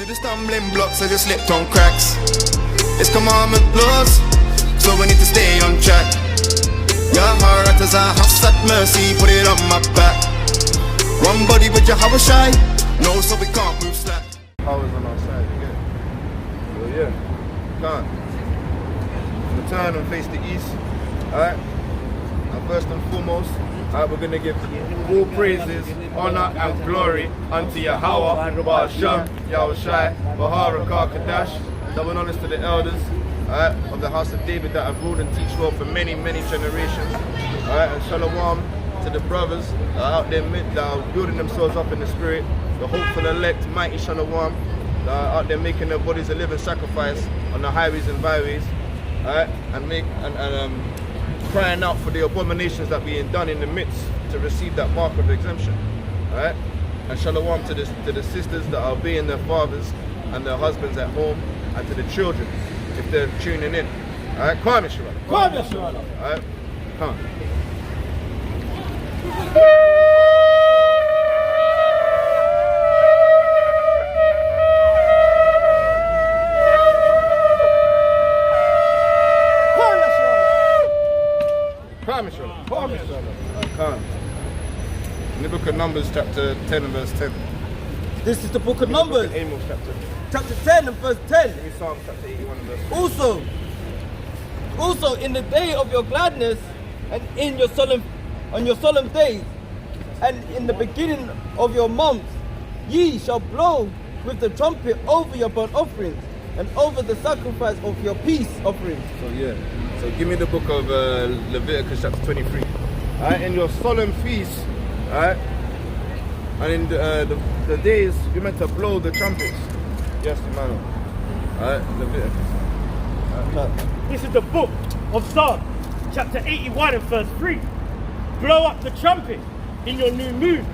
To the stumbling blocks, I just slipped on cracks. It's commandment laws, so we need to stay on track. Your heart as a house at mercy, put it on my back. One body with your how shy, no, so we can't move slack. Powers on our side, you get it? So yeah, can't. Return and face the east. Alright? And first and foremost, we're going to give all praises, honor and glory unto Yahweh, Ba'asham, Yahushai, Bahara, Kadash. Double honors to the elders of the house of David that have ruled and teach well for many, many generations. And shalom to the brothers that are out there that are building themselves up in the spirit, the hopeful elect, mighty shalom, that are out there making their bodies a living sacrifice on the highways and byways, and crying out for the abominations that being done in the midst to receive that mark of exemption. Alright? And shalom to the sisters that are obeying their fathers and their husbands at home, and to the children if they're tuning in. Alright? Come, Yeshua. Come, Yeshua. Alright? Come. In the book of Numbers, chapter 10 and verse 10. This is the book of Numbers. Amos, chapter 10 and verse 10. Give me Psalm chapter 81 and verse 10. Also in the day of your gladness and on your solemn days and in the beginning of your months, ye shall blow with the trumpet over your burnt offerings and over the sacrifice of your peace offerings. So give me the book of Leviticus chapter 23. Alright, in your solemn feasts, alright, and in the days you're meant to blow the trumpets. Yes, Emmanuel. Alright, Leviticus. This is the book of Psalm, chapter 81 and verse 3. Blow up the trumpet in your new moon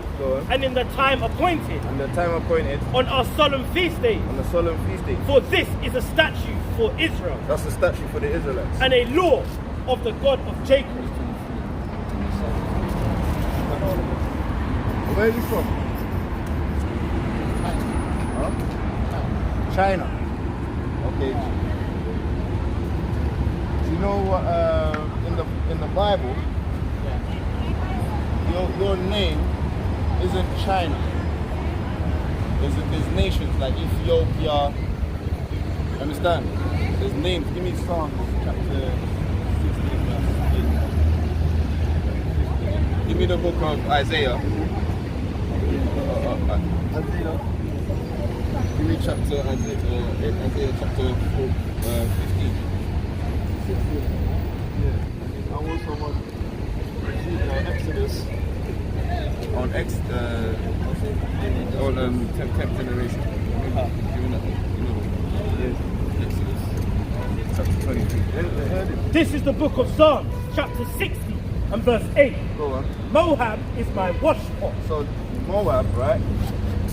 and in the time appointed. And the time appointed. On our solemn feast days. On the solemn feast days. For this is a statute for Israel. That's the statute for the Israelites. And a law of the God of Jacob. Where are you from? Huh? China. Okay. Do you know what in the Bible your name isn't China. There's nations like Ethiopia. Understand? There's names. Give me Psalm chapter 16 verse 8. Give me the book of Isaiah. Give me chapter Isaiah chapter 15. Yeah. I also want Exodus on 10th generation. Exodus chapter 23. This is the book of Psalms, chapter 60 and verse 8. Go on. Moab is my wash pot. So Moab, right,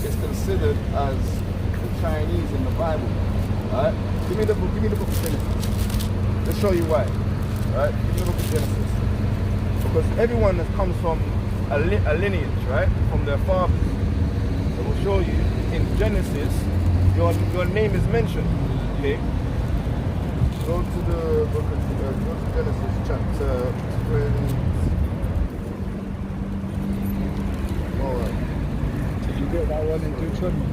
is considered as the Chinese in the Bible. Right? Give me the book of Genesis. Let's show you why. Right? Give me the book of Genesis. Because everyone that comes from a lineage, right? From their fathers. I will show you in Genesis your name is mentioned. Okay? Go to the book of Genesis chapter 20. Alright. Did you get that one in Deuteronomy?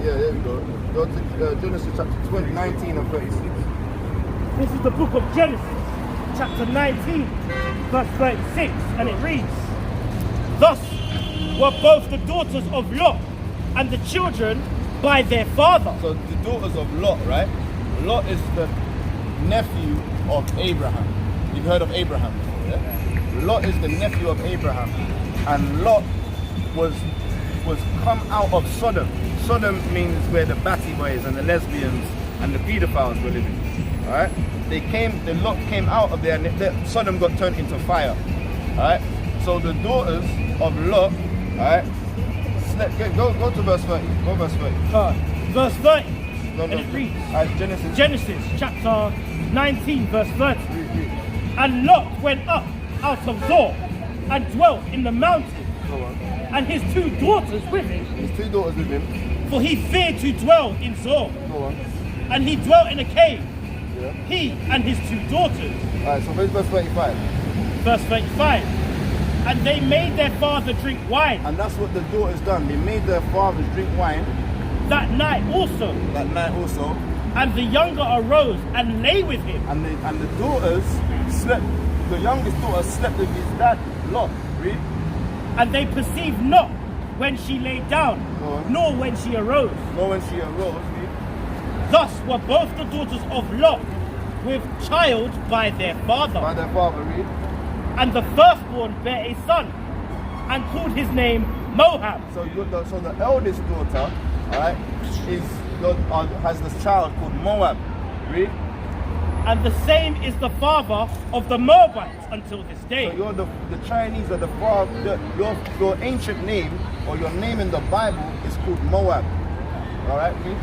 Yeah, there we go. Go to Genesis chapter 20, 19 and 36. This is the book of Genesis, chapter 19, verse 36, and it reads, Thus were both the daughters of Lot and the children by their father. So the daughters of Lot, right? Lot is the nephew of Abraham. You've heard of Abraham before, yeah? Lot is the nephew of Abraham. And Lot was come out of Sodom. Sodom means where the batty boys and the lesbians and the pedophiles were living. Alright? The Lot came out of there and Sodom got turned into fire. Alright? So the daughters of Lot, alright? Go to verse 30. Go verse 30. Verse 30. And it reads, Genesis chapter 19 verse 30. And Lot went up out of Zor and dwelt in the mountain and his 2 daughters with him, His 2 daughters with him. for he feared to dwell in Zor. Go on. And he dwelt in a cave, Yeah. he and his 2 daughters. Alright, so verse 35. Verse 35. And they made their father drink wine And that's what the daughters done. They made their fathers drink wine that night also. that night also. And the younger arose and lay with him. And the daughters slept, the youngest daughter slept with his dad, Lot. Read. And they perceived not when she lay down, Go on. nor when she arose. Nor when she arose. Read. Thus were both the daughters of Lot with child by their father. By their father, read. And the firstborn bare a son, and called his name Moab. So the eldest daughter, alright, has this child called Moab. Read. And the same is the father of the Moabites until this So day. you're the Chinese are the father. Your ancient name or your name in the Bible is called Moab. Alright, read.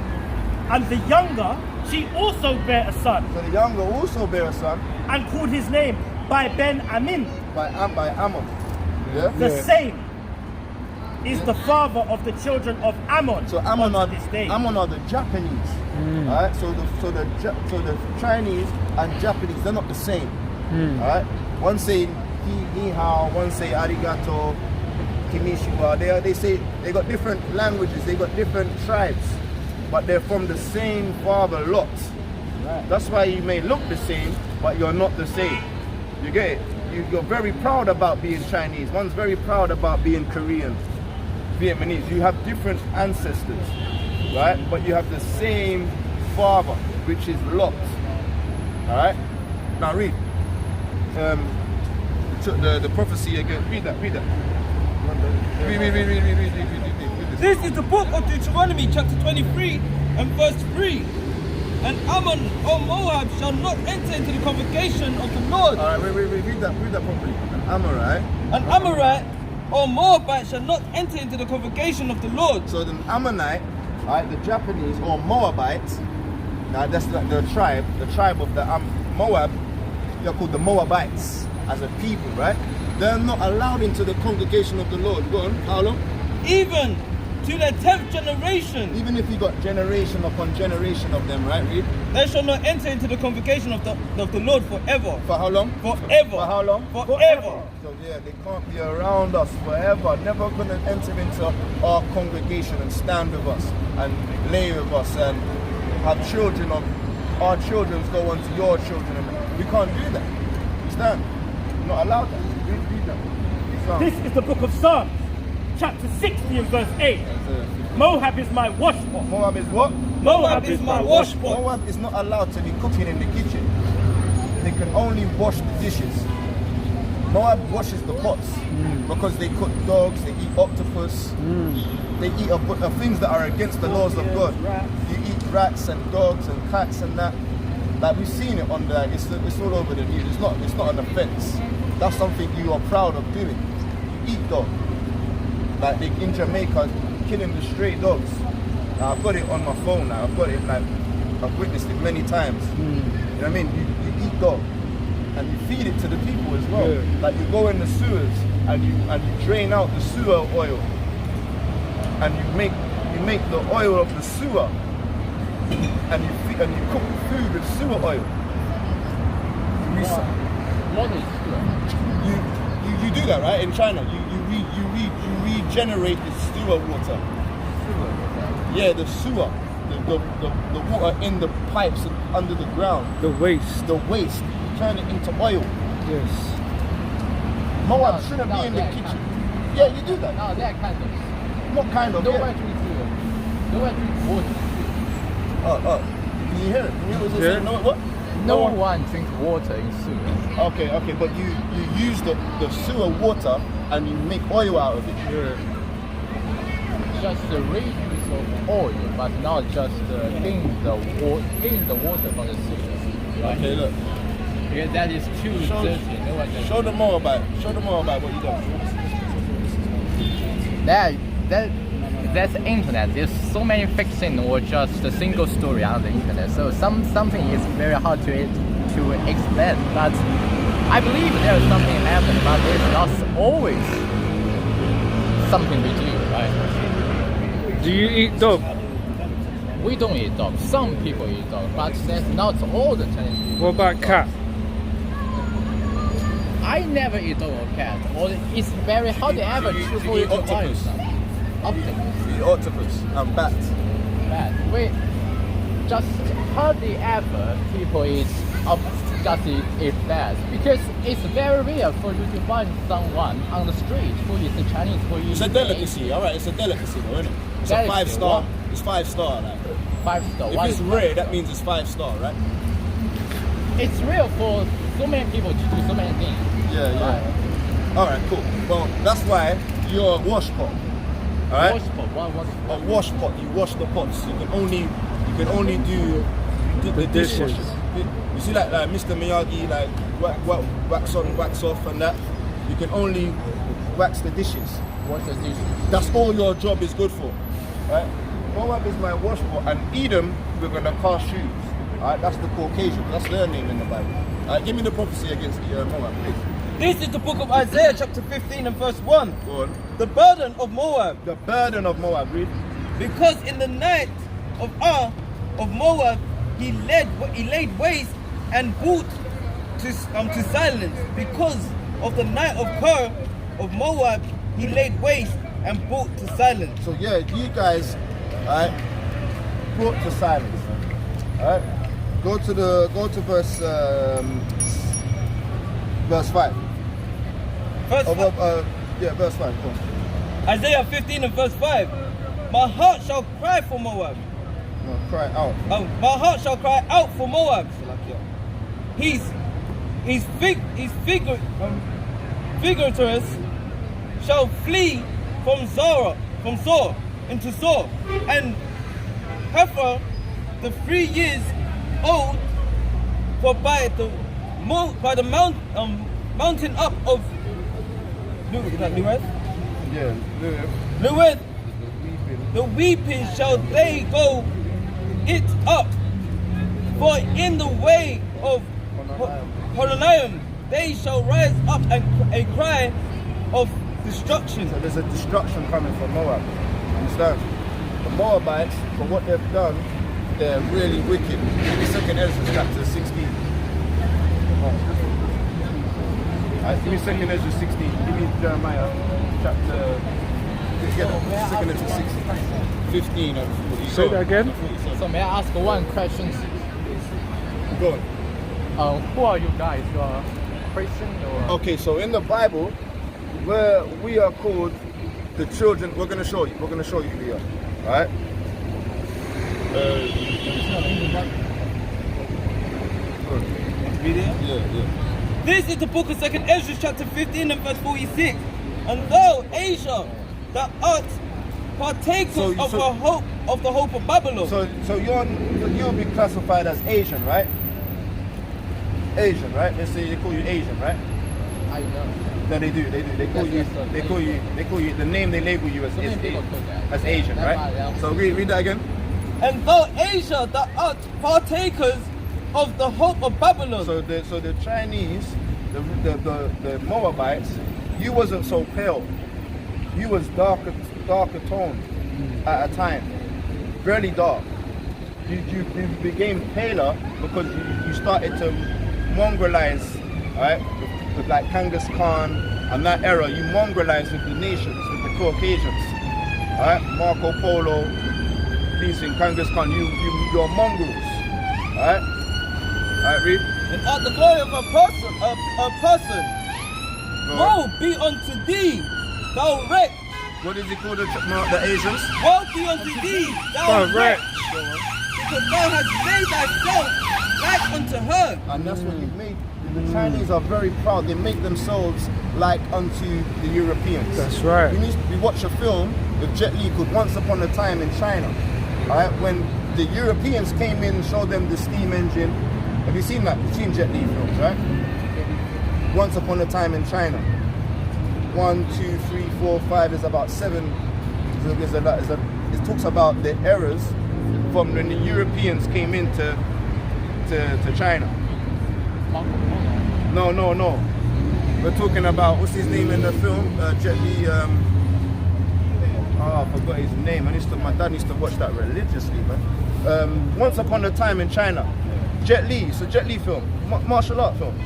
And the younger, she also bare a son, So the younger also bear a son and called his name by Ben Amin. by Ammon. Yeah. The same is the father of the children of Ammon. So Ammon unto this day. are the Japanese. Alright, so the Chinese and Japanese, they're not the same. Alright, one say ni hao, one say arigato, kimishiwa. They say they got different languages, they got different tribes, but they're from the same father Lot. That's why you may look the same, but you're not the same. You get it? You're very proud about being Chinese. One's very proud about being Korean, Vietnamese. You have different ancestors, right? But you have the same father, which is Lot. All right. Now read. The prophecy again. Read that. Read. This is the book of Deuteronomy, chapter 23 and verse 3. And Ammon or Moab shall not enter into the convocation of the Lord. All right. Read that properly. An Amorite. An Amorite or Moabite shall not enter into the convocation of the Lord. So the Ammonite, right, the Japanese or Moabites, now that's the tribe of the Moab, they're called the Moabites as a people, right? They're not allowed into the congregation of the Lord. Go on, how long? Even to the 10th generation, Even if you got generation upon generation of them, right? Read. they shall not enter into the convocation of the Lord forever. For how long? Forever. For how long? Forever. So yeah, they can't be around us forever. Never gonna enter into our congregation and stand with us and lay with us and have children of our children go on to your children. And we can't do that. Understand? We're not allowed that. Read that. Psalm. This is the book of Psalms, chapter 60 and verse 8. Moab is my washpot. Moab is what? Moab is my washpot. Moab is not allowed to be cooking in the kitchen. They can only wash the dishes. Moab washes the pots because they cook dogs, they eat octopus, they eat things that are against the laws of God. You eat rats and dogs and cats and that. Like we've seen it on the, it's all over the news. It's not an offense. That's something you are proud of doing. You eat dog. Like in Jamaica, killing the stray dogs. Now, I've got it on my phone now. I've got it like I've witnessed it many times. You know what I mean? You eat dog and you feed it to the people as well. Yeah. Like you go in the sewers and you drain out the sewer oil and you make the oil of the sewer and you cook food with sewer oil. You do that, right? In China, you regenerate the sewer water. Yeah, the sewer, the water in the pipes and under the ground. The waste. The waste, turn it into oil. Yes. Moab shouldn't be in the kitchen. Yeah, you do that. No, that kind of. What kind of? No Yeah. one drinks water. Can you hear it? Can you hear what it Yeah. says? No, what? No one drinks water in sewer. Okay, but you use the sewer water and you make oil out of it. Yeah. Just the reuse of oil, but not just getting the water from the sewer. Okay, look. Because that is too dirty. No one does. Show them more about what you done. That's the internet. There's so many fiction or just a single story on the internet. So something is very hard to explain. But I believe there's something happening, but it's not always something we do, right? Do you eat dog? We don't eat dog. Some people eat dog, but that's not all the Chinese. What about cat? I never eat dog or cat. Or it's very hard ever you for you eat to find octopus? some. Octopus. The octopus and bat. Bad. We just hardly ever people just eat bats because it's very rare for you to find someone on the street who is a Chinese who It's eats a delicacy, alright, it's a delicacy though, isn't it? It's a Delicacy, 5-star. what? It's 5-star, like. 5-star. If Why it's is rare, that means it's 5-star, right? it's real for so many people to do so many things. Yeah, yeah. Alright, cool. Well, that's why you're a wash pot. Alright? Wash pot. What? A wash pot. You wash the pots. You can only do the dishes. dishwashers. You see, like Mr. Miyagi, like wax on, wax off, and that. You can only wax the dishes. Wash the dishes. That's all your job is good for, right? Moab is my wash pot, and Edom we're gonna cast shoes. Alright, that's the Caucasian. That's their name in the Bible. Alright, give me the prophecy against Moab, please. This is the book of Isaiah, chapter 15 and verse 1. Go on. The burden of Moab. The burden of Moab, read. Because in the night of Moab, he laid waste and brought to silence. Because of the night of of Moab, he laid waste and brought to silence. So yeah, you guys, alright, brought to silence. Alright, go to verse 5. Verse Verse 5. Go on. Isaiah 15 and verse 5. My heart shall cry for Moab. No, cry out. My heart shall cry out for Moab. He's figurers shall flee from Zor into Zor, and Heifer, the 3 years old, for by the mountain up of Lueth, the weeping shall they go it up, for in the way of Horonaim they shall rise up and a cry of destruction. So there's a destruction coming from Moab. Understand? The Moabites, for what they've done, they're really wicked. Give me 2nd Ezra chapter 16. Alright, give me 2nd Ezra 16. Give me Jeremiah chapter 2nd Ezra 16. 15 and 40. Say that again. So may I ask one question? Go on. Who are you guys? You are Christian or? Okay, so in the Bible, where we are called the children, we're going to show you who we are. Alright? Yeah. This is the book of 2nd Ezra chapter 15 and verse 46. And thou, Asia, thou art partakers of the hope of Babylon. So you'll be classified as Asian, right? Asian, right? Let's say they call you Asian, right? I know. No, they do. They call you. The name they label you as Asian, right? So read that again. And thou, Asia, thou art partakers of the hope of Babylon. So the Chinese, the Moabites, you wasn't so pale. You was darker toned at a time, very dark. You became paler because you started to mongrelize, right? With like Genghis Khan and that era, you mongrelized with the nations, with the Caucasians, right? Marco Polo, these in Genghis Khan, you're mongrels, right? Alright, read. And at the glory of a person, woe be unto thee, thou wretch. What does he call the Asians? Woe be unto thee, thou wretch. Because thou hast made thyself like unto her. And that's what you've made. The Chinese are very proud. They make themselves like unto the Europeans. That's right. We watch a film with Jet Li called Once Upon a Time in China. Alright, when the Europeans came in and showed them the steam engine. Have you seen that? You've seen Jet Li films, right? Once Upon a Time in China. 1, 2, 3, 4, 5. There's about 7. It talks about the errors from when the Europeans came into China. No. We're talking about, what's his name in the film? Jet Li. Oh, I forgot his name. My dad used to watch that religiously, man. Once Upon a Time in China. Jet Li. It's a Jet Li film. Martial art film.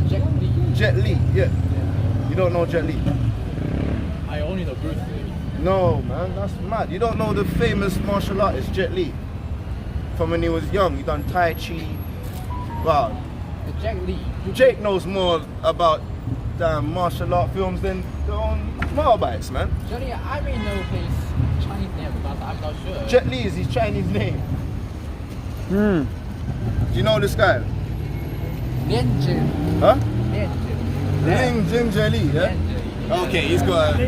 Jet Li. Jet Li, yeah. You don't know Jet Li? I only know Bruce Lee. No, man, that's mad. You don't know the famous martial artist Jet Li? From when he was young, he done Tai Chi. Wow. Jet Li. Jake knows more about martial art films than their own Moabites, man. Jet Li, I may know his Chinese name, but I'm not sure. Jet Li is his Chinese name. Hmm. Do you know this guy? Lian Zhi. Huh? Lian Zhi. Ling Jing Jet Li, yeah? Lian Zhi. Okay, he's got a...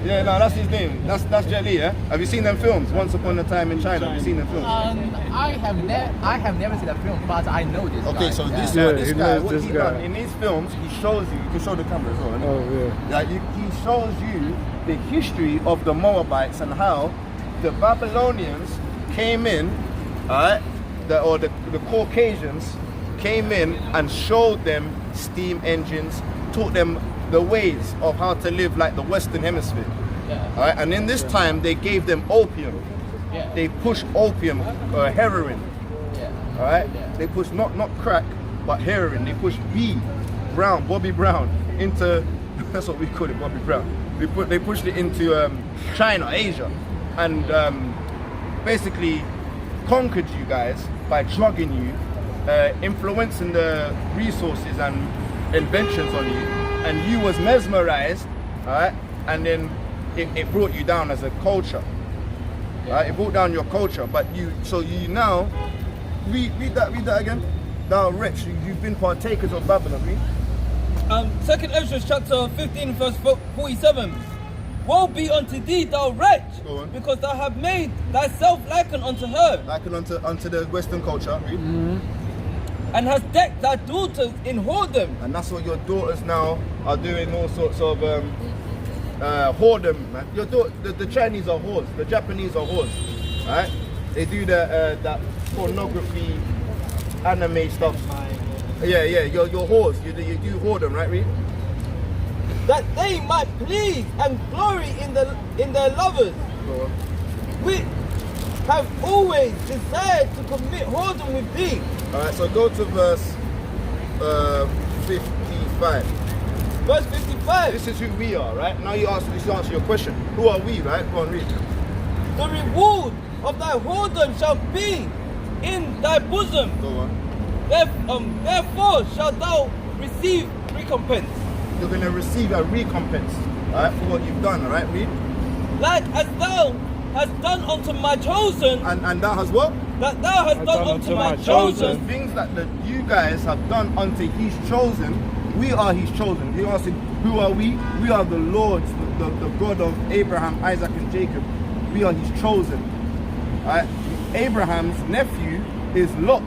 Yeah, no, that's his name. That's Jet Li, yeah? Have you seen them films? Once Upon a Time in China. Have you seen them films? I have never seen that film, but I know this guy. Okay, so Yeah. this guy, what he done in his films, he shows you can show the camera as well. Innit? Oh, yeah. He shows you the history of the Moabites and how the Babylonians came in, alright, the Caucasians came in and showed them steam engines, taught them the ways of how to live like the Western Hemisphere. Yeah. Alright, and in this time they gave them opium. Yeah. They pushed opium, heroin. Yeah. Alright? Yeah. They pushed not crack, but heroin. They pushed Bobby Brown into, that's what we call it, Bobby Brown. They pushed it into China, Asia, and basically conquered you guys by drugging you, influencing the resources and inventions on you, and you was mesmerized, alright? And then it brought you down as a culture. Right? It brought down your culture, but you now read that again. Thou wretch, you've been partakers of Babylon. Read. 2nd Ezra chapter 15 verse 47. Woe be unto thee, thou wretch, Go on. because thou hast made thyself liken unto her, Liken unto the Western culture. Read. and hast decked thy daughters in whoredom. And that's what your daughters now are doing. All sorts of whoredom, man. The Chinese are whores. The Japanese are whores. Right? They do that pornography, anime stuff. Yeah. You're whores. You do whoredom, right, Reed? That they might please and glory in their lovers, Go on. which have always desired to commit whoredom with thee. Alright, so go to verse 55. Verse 55. This is who we are, right? Now you answer your question. Who are we, right? Go on, read. The reward of thy whoredom shall be in thy bosom. Go on. Therefore shalt thou receive recompense. You're going to receive a recompense, alright, for what you've done, alright? Read. Like as thou hast done unto my chosen, And that has what? that thou hast done unto my The chosen. things that you guys have done unto his chosen, we are his chosen. You asking, who are we? We are the Lord's, the God of Abraham, Isaac, and Jacob. We are his chosen. Alright? Abraham's nephew is Lot.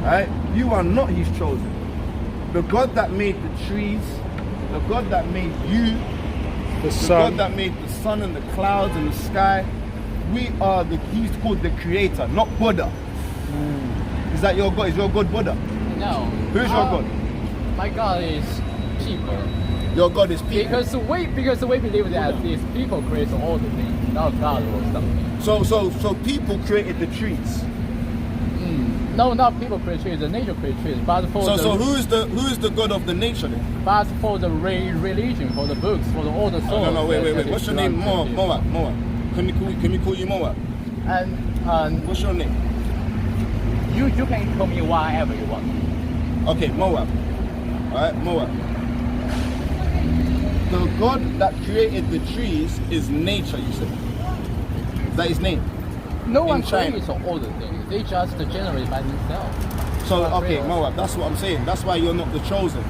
Alright? You are not his chosen. The God that made the trees, the God that made you, The the sun. God that made the sun and the clouds and the sky, he's called the creator, not Buddha. Is that your God? Is your God Buddha? No. Who's your God? My God is people. Your God is people. Because we believe that these people create all the things, not God or something. So people created the trees. No, not people create trees, the nature create trees. But for So who is the God of the nature then? but for the religion, for the books, for all the souls. No, wait. What's your name? Moab. Moab. Can we call you Moab? And What's your name? you can call me whatever you want. Okay, Moab. Alright, Moab. The God that created the trees is nature, you said. Is that his name? No one China. creates all the things. They just generate by themselves. So, Not okay, real. Moab, that's what I'm saying. That's why you're not the chosen.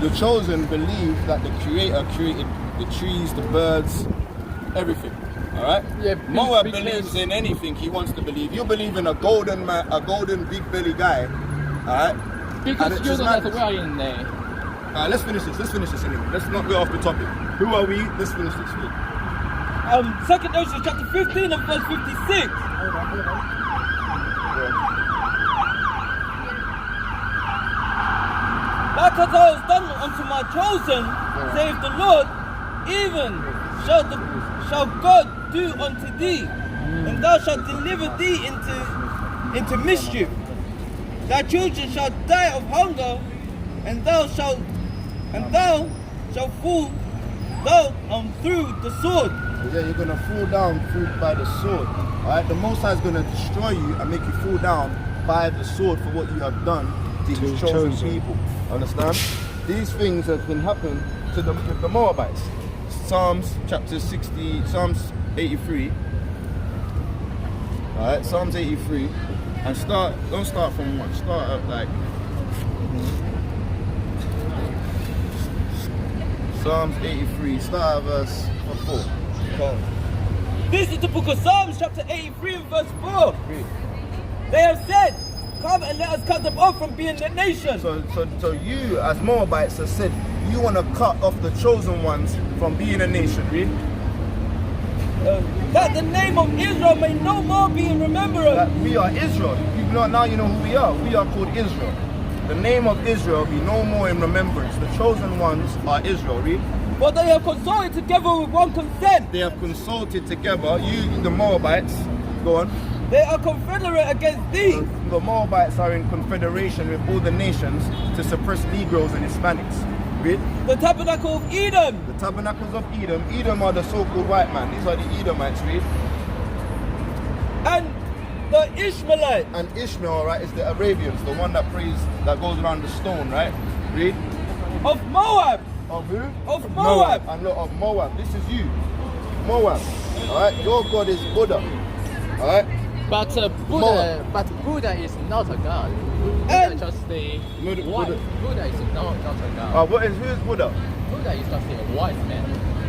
The chosen believe that the creator created the trees, the birds, everything. Alright? Yeah, Moab because- believes in anything he wants to believe. You believe in a golden man, a golden big belly guy. Alright? And Because it's you just know that madness. we are in a Let's finish this anyway. Let's not go off the topic. Who are we? Let's finish this. 2nd Ezra chapter 15 and verse 56. Like as thou hast done unto my chosen, saith the Lord, even shall God do unto thee, and thou shalt deliver thee into mischief. Thy children shall die of hunger, and thou shalt fall through the sword. Yeah, you're gonna fall down by the sword. Alright, the Most High is gonna destroy you and make you fall down by the sword for what you have done to his chosen people. Understand? These things have been happening to the Moabites. Psalms 83. Alright, Psalms 83. And don't start from one, start up like Psalms 83, start at verse 4. This is the book of Psalms, chapter 83 and verse 4. They have said, come and let us cut them off from being a nation. So you, as Moabites, have said you want to cut off the chosen ones from being a nation, really? That the name of Israel may no more be in remembrance. That we are Israel. Now you know who we are. We are called Israel. The name of Israel be no more in remembrance. The chosen ones are Israel, really? For they have consulted together with one consent. They have consulted together, you, the Moabites, go on. They are confederate against thee. The Moabites are in confederation with all the nations to suppress Negroes and Hispanics. Read. The tabernacle of Edom. The tabernacles of Edom. Edom are the so-called white man. These are the Edomites, read. And the Ishmaelites. And Ishmael, right, is the Arabians, the one that prays, that goes around the stone, right? Read. Of Moab. Of who? Of Moab. And look, of Moab. This is you. Moab. Alright? Your God is Buddha. Alright? But Buddha is not a god. Buddha is just a white. Buddha is not a god. Who is Buddha? Buddha is just a wise man.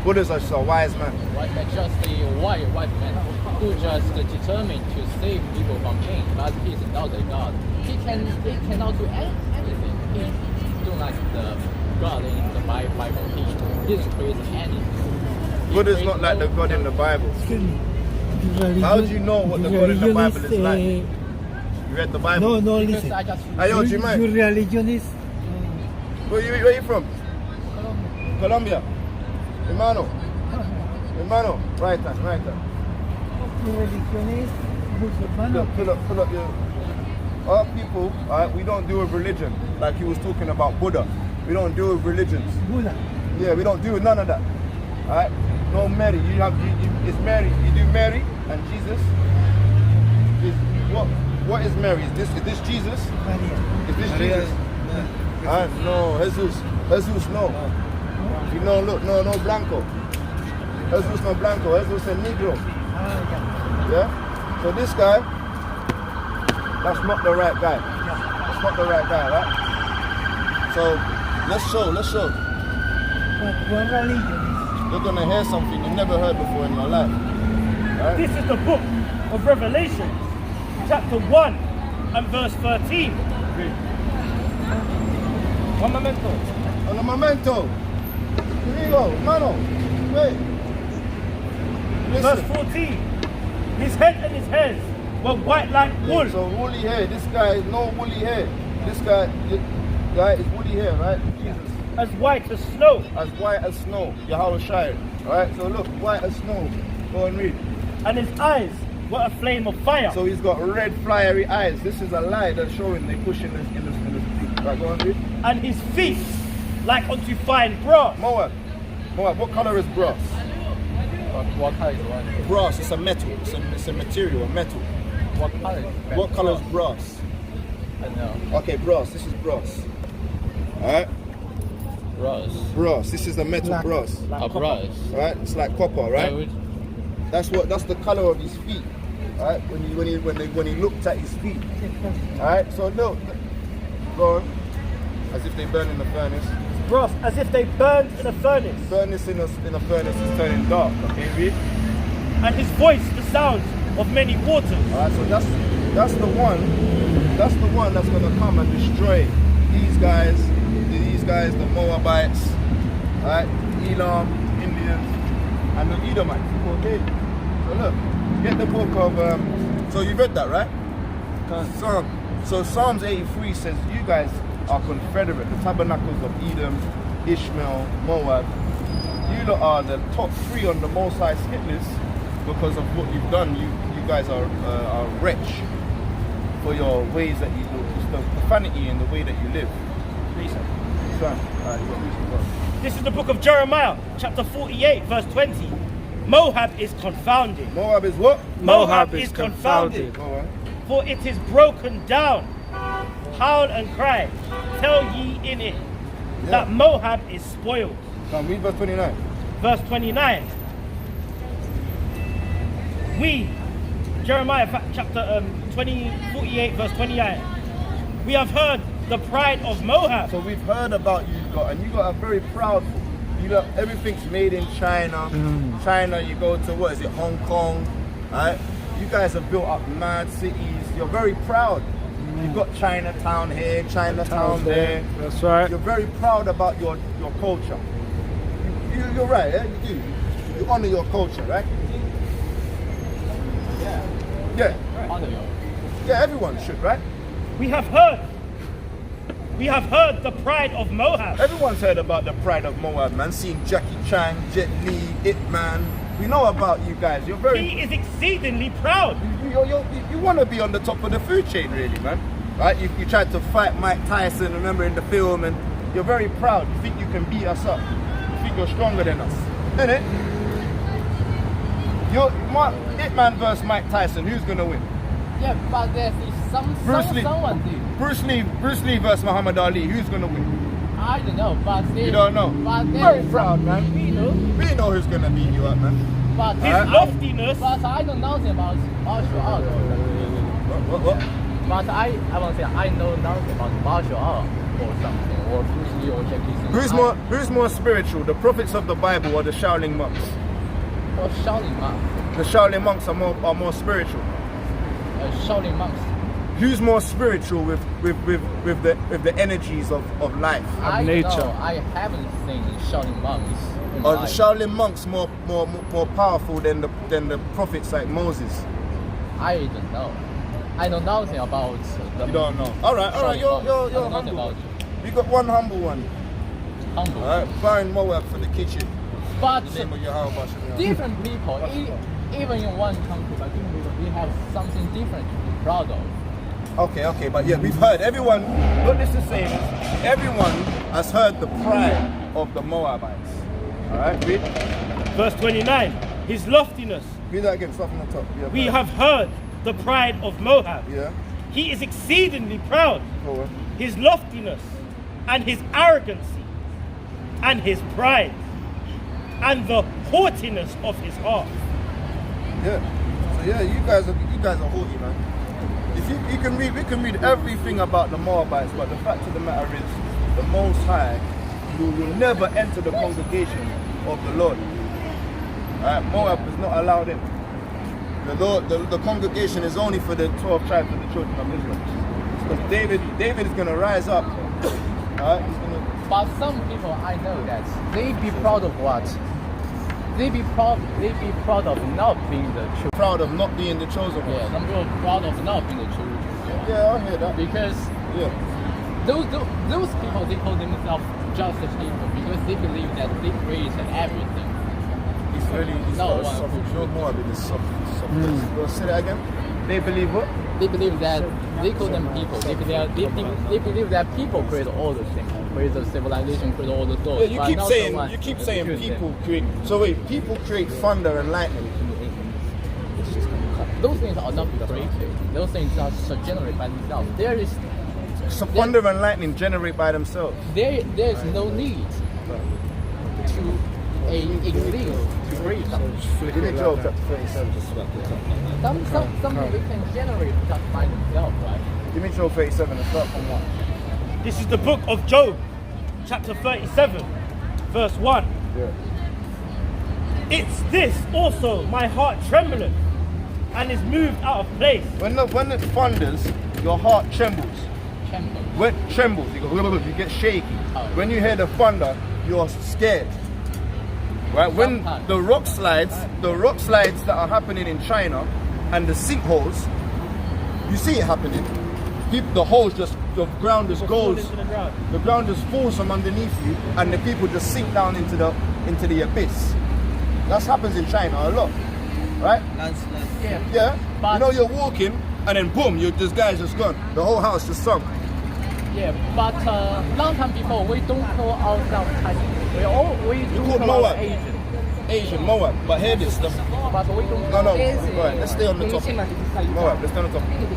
Buddha is just a wise man. White man, just a white man who just determined to save people from pain, but he is not a god. He cannot do anything. He don't like the God in the Bible. He didn't create anything. Buddha is not like the God in the Bible. How do you know what the God in the Bible is like? You read the Bible? No, Because listen. I just Your religion is where you from? Colombia. Hermano. Right hand. religion is musulman. Pull up your... Our people, we don't deal with religion. Like he was talking about Buddha. We don't deal with religions. Buddha. Yeah, we don't deal with none of that. Alright? No Mary. It's Mary. You do Mary and Jesus. What is Mary? Is this Jesus? Maria. Is this Jesus? No, Jesus, no. You know, look, no Blanco. Jesus no Blanco. Jesus a Negro. Yeah? So this guy, that's not the right guy. That's not the right guy, right? So let's show. But what religion is? You're gonna hear something you never heard before in your life. Right? This is the book of Revelation, chapter 1 and verse 13. One momento. On the memento. Here you go, mano. Wait. Verse Listen. 14. His head and his hairs were white like wool. So woolly hair. This guy is no woolly hair. This guy is woolly hair, right? Jesus. As white as snow. As white as snow. Yahweh Shire. Alright, so look, white as snow. Go and read. And his eyes were a flame of fire. So he's got red fiery eyes. This is a lie that's showing they push in this thing. Right, go on, read. And his feet like unto fine brass. Moab, what color is brass? what color is what? Brass, it's a metal. It's a material, a metal. What color is What color is brass? I know. Okay, brass. This is brass. Alright? Brass. This is the metal brass. A brass. Right? It's like copper, right? That's the color of his feet. Alright? When he looked at his feet. Alright? So look. Go on. As if they burn in the furnace. Brass, as if they burned in a furnace. Furnace in a furnace is turning dark. Okay, read. And his voice the sound of many waters. Alright, so that's the one that's gonna come and destroy these guys, the Moabites, alright, Elam, Indians, and the Edomites. Okay. So look, get the book of so you read that, right? Psalms 83 says you guys are confederate, the tabernacles of Edom, Ishmael, Moab, you lot are the top 3 on the Most High skit list because of what you've done. You guys are rich for your ways that you do, just the profanity and the way that you live. This is the book of Jeremiah, chapter 48, verse 20. Moab is confounded. Moab is what? Moab is confounded. Alright. For it is broken down. Howl and cry. Tell ye in it that Moab is spoiled. Now read verse 29. Verse 29. We, Jeremiah chapter 48, verse 29. We have heard the pride of Moab. So we've heard about you lot, and you lot are very proud. You lot, everything's made in China. China, you go to, what is it, Hong Kong, right? You guys have built up mad cities. You're very proud. You've got Chinatown here, Chinatown there. That's right. You're very proud about your culture. You're right, yeah? You do. You honor your culture, right? Yeah. Yeah, everyone should, right? We have heard the pride of Moab. Everyone's heard about the pride of Moab, man. Seeing Jackie Chan, Jet Li, Ip Man. We know about you guys. You're very... He is exceedingly proud. You want to be on the top of the food chain, really, man. Right? You tried to fight Mike Tyson, remember, in the film, and you're very proud. You think you can beat us up. You think you're stronger than us. Innit? Ip Man versus Mike Tyson, who's going to win? Yeah, but there's someone did. Bruce Lee versus Muhammad Ali, who's going to win? I don't know, but they... You don't know? But Very proud, man. We know. We know who's going to beat you up, man. But His loftiness. But I don't know nothing about martial art. What? But I want to say I know nothing about martial art or something, or Bruce Lee or Jackie Chan. Who's more spiritual, the prophets of the Bible or the Shaolin monks? Or Shaolin monks. The Shaolin monks are more spiritual. Shaolin monks. Who's more spiritual with the energies of life? I nature. don't know. I haven't seen Shaolin monks. Are the Shaolin monks more powerful than the prophets like Moses? I don't know. I know nothing about the... You don't know. All right. You're humble. You got one humble one. Humble. All right, buying Moab for the kitchen. But The name of your house. different people, even in one country, but different people, we have something different to be proud of. Okay, but yeah, we've heard everyone. What this is saying is everyone has heard the pride of the Moabites. All right, read. Verse 29. His loftiness. Read that again. Stop on the top. Yeah, We have heard the pride of Moab. Yeah. He is exceedingly proud. Go on. His loftiness and his arrogancy and his pride and the haughtiness of his heart. Yeah. So yeah, you guys are haughty, man. If you can read, we can read everything about the Moabites, but the fact of the matter is, the Most High will never enter the congregation of the Lord. Alright, Moab is not allowed in. The Lord, the congregation is only for the 12 tribes of the children of Israel. Because David is gonna rise up. Alright, he's gonna. But some people I know that they be proud of what? They be proud of not being the children. Proud of not being the chosen ones. Yeah, some people proud of not being the children. Yeah, I hear that. Because Yeah. those people, they call themselves just the people because they believe that they created everything. He's No got one something. could Joe Moab is something. Go say that again. They believe what? They believe that they call them people. They believe that people create all the things, create the civilization, create all the thoughts. Yeah, you keep saying people create. So wait, people create thunder and lightning. Those things are not created. Those things are generated by themselves. So thunder and lightning generate by themselves. There's no need to exist to create something. Give me Job chapter 37. Something they can generate just by themselves, right? Give me Job 37 and start from 1. This is the book of Job, chapter 37, verse 1. Yeah. It's this also my heart trembleth and is moved out of place. When it thunders, your heart trembles. Chamber. When it trembles, you get shaky. Oh. When you hear the thunder, you're scared. Right? When Sometimes. the rock slides that are happening in China and the sinkholes, you see it happening. the holes just, the ground just Fall goes, into the ground. the ground just falls from underneath you, and the people just sink down into the abyss. That happens in China a lot, right? Yeah. Yeah. But- You know, you're walking, and then boom, this guy's just gone. The whole house just sunk. Yeah, but long time before, we don't call ourselves Chinese. We do call call Moab. ourselves Asian. Asian, Moab. But here this, But we don't. no, right, let's stay on the topic. Moab, let's stay on the topic.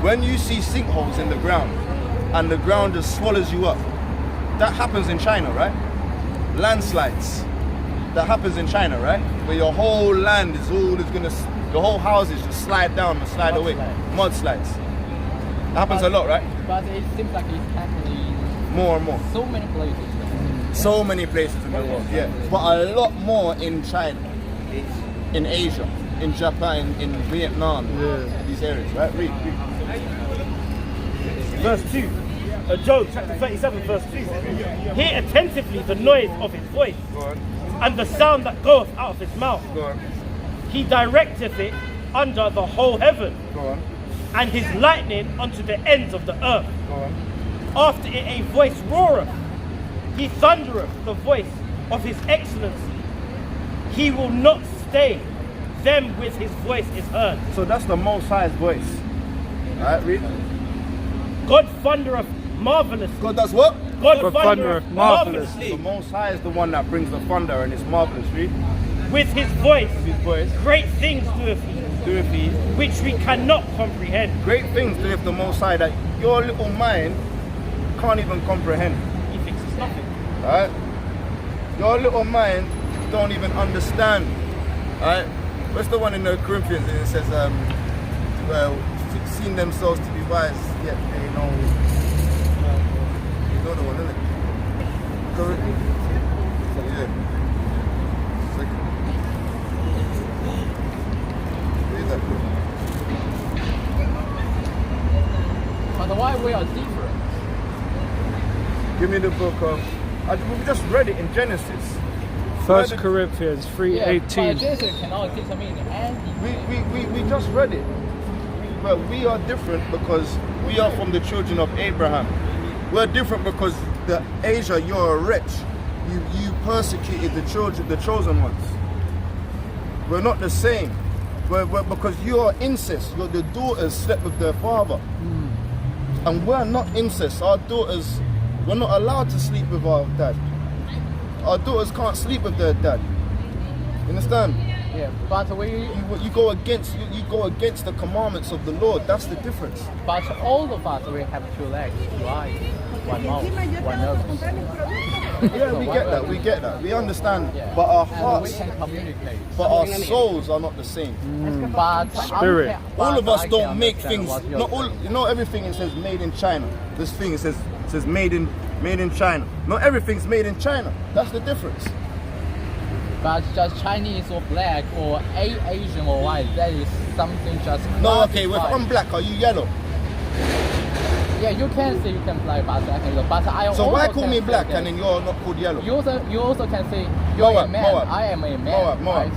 When you see sinkholes in the ground, and the ground just swallows you up, that happens in China, right? Landslides. That happens in China, right? Where your whole land is your whole houses just slide down and slide away. Mudslides. That happens a lot, right? But it seems like it's happening More and more. so many places. So many places in the world, yeah. But a lot more in China, in Asia, in Japan, in Vietnam, these areas, right? Read. Verse 2. Job chapter 37 verse 2. Hear attentively the noise of his voice, Go on, and the sound that goeth out of his mouth. go on, He directeth it under the whole heaven, go on, and his lightning unto the ends of the earth. go on. After it a voice roareth, he thundereth the voice of his excellency. He will not stay them with his voice is heard. So that's the Most High's voice. Alright, read. God thundereth marvelously. God does what? God thundereth marvelously. The Most High is the one that brings the thunder, and it's marvelous. Read. With his voice, His voice. great things doeth he, Doeth he which we cannot comprehend. great things doeth the Most High that your little mind can't even comprehend. He thinks it's nothing. Alright? Your little mind don't even understand. Alright? What's the one in the Corinthians? And it says, well, seen themselves to be wise, yet they know. You know the one, isn't it? Corinthians. Yeah. Second. Read that book. But why we are different? Give me the book of. We just read it in Genesis. 1 Corinthians Yeah, 3:18. but Jesus cannot determine anything. We just read it. But we are different because we are from the children of Abraham. We're different because Asia, you're rich. You persecuted the chosen ones. We're not the same. We're because you are incest. The daughters slept with their father. And we're not incest. Our daughters, we're not allowed to sleep with our dad. Our daughters can't sleep with their dad. You understand? Yeah, but You go against the commandments of the Lord. That's the difference. but all of us we have 2 legs, 2 eyes, 1 mouth, 1 nose. Yeah, we get that. We understand. Yeah. But our And we hearts, can communicate. but our souls are not the same. But Spirit. All of us I don't can make understand things. what you're Not all. saying. You know, everything it says made in China. This thing it says made in China. Not everything's made in China. That's the difference. But just Chinese or black or Asian or white, that is something just. No, okay. Well, if classified. I'm black, are you yellow? Yeah, you can say you can fly, but I can go. But I So also why call can me say black that and then you're not called yellow? you also can say you're a man. I am a man. Right?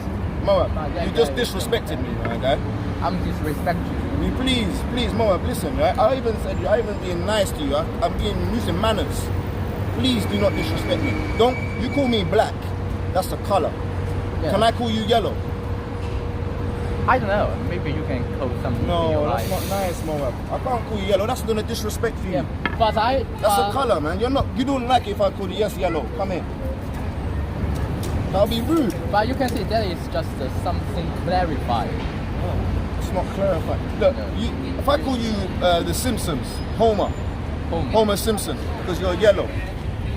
Moab, yeah, you just yeah. disrespected me, my guy. I'm disrespecting you. You please, Moab, listen, right? I even being nice to you. I'm using manners. Please do not disrespect me. You call me black. That's the color. Yeah. Can I call you yellow? I don't know. Maybe you can call something. in No, your that's eyes. not nice, Moab. I can't call you yellow. That's gonna disrespect you. Yeah, but That's a color, man. You don't like it if I call you yellow. Come here. That'll be rude. But you can say that is just something clarified. It's not clarified. Look, if I call you the Simpsons, Homer Simpson, because you're yellow,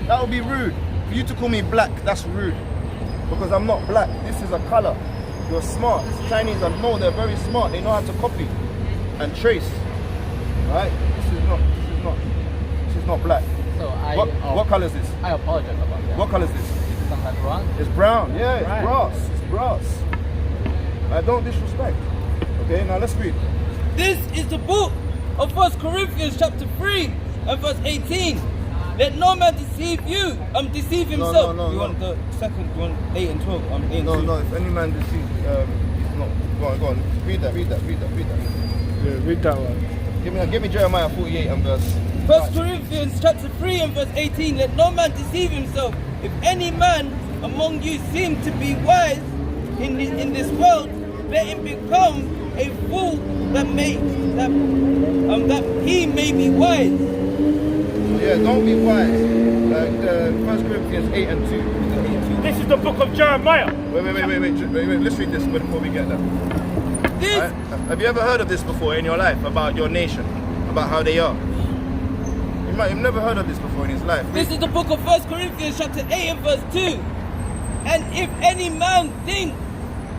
that would be rude. For you to call me black, that's rude. Because I'm not black. This is a color. You're smart. Chinese, I know they're very smart. They know how to copy and trace. Right? This is not black. So What color is this? I apologize about that. What color is this? Sometimes wrong. It's brown. Yeah, it's Right. brass. It's brass. Don't disrespect. Okay, now let's read. This is the book of 1 Corinthians chapter 3 and verse 18. Let no man deceive you. Deceive himself. no, You want the second one, 8 and 12. 8 and 2. No, if any man deceives, he's not. Go on. Read that. Yeah, read that one. Give me Jeremiah 48 and verse. 1 Corinthians chapter 3 and verse 18. Let no man deceive himself. If any man among you seem to be wise in this world, let him become a fool that he may be wise. Yeah, don't be wise. 1 Corinthians 8 and 2. This is the book of Jeremiah. Wait. Let's read this before we get there. This Right? Have you ever heard of this before in your life, about your nation, about how they are? You might have never heard of this before in his life. This is the book of 1 Corinthians chapter 8 and verse 2. And if any man think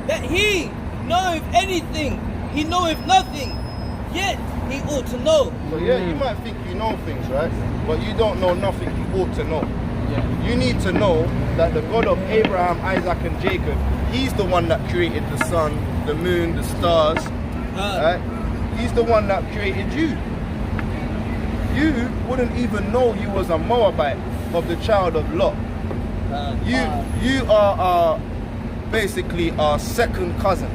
that he knoweth anything, he knoweth nothing, yet he ought to know. So yeah, you might think you know things, right? But you don't know nothing you ought to know. Yeah. You need to know that the God of Abraham, Isaac and Jacob, he's the one that created the sun, the moon, the stars. Right? He's the one that created you. You wouldn't even know you was a Moabite of the child of Lot. You are basically our second cousin.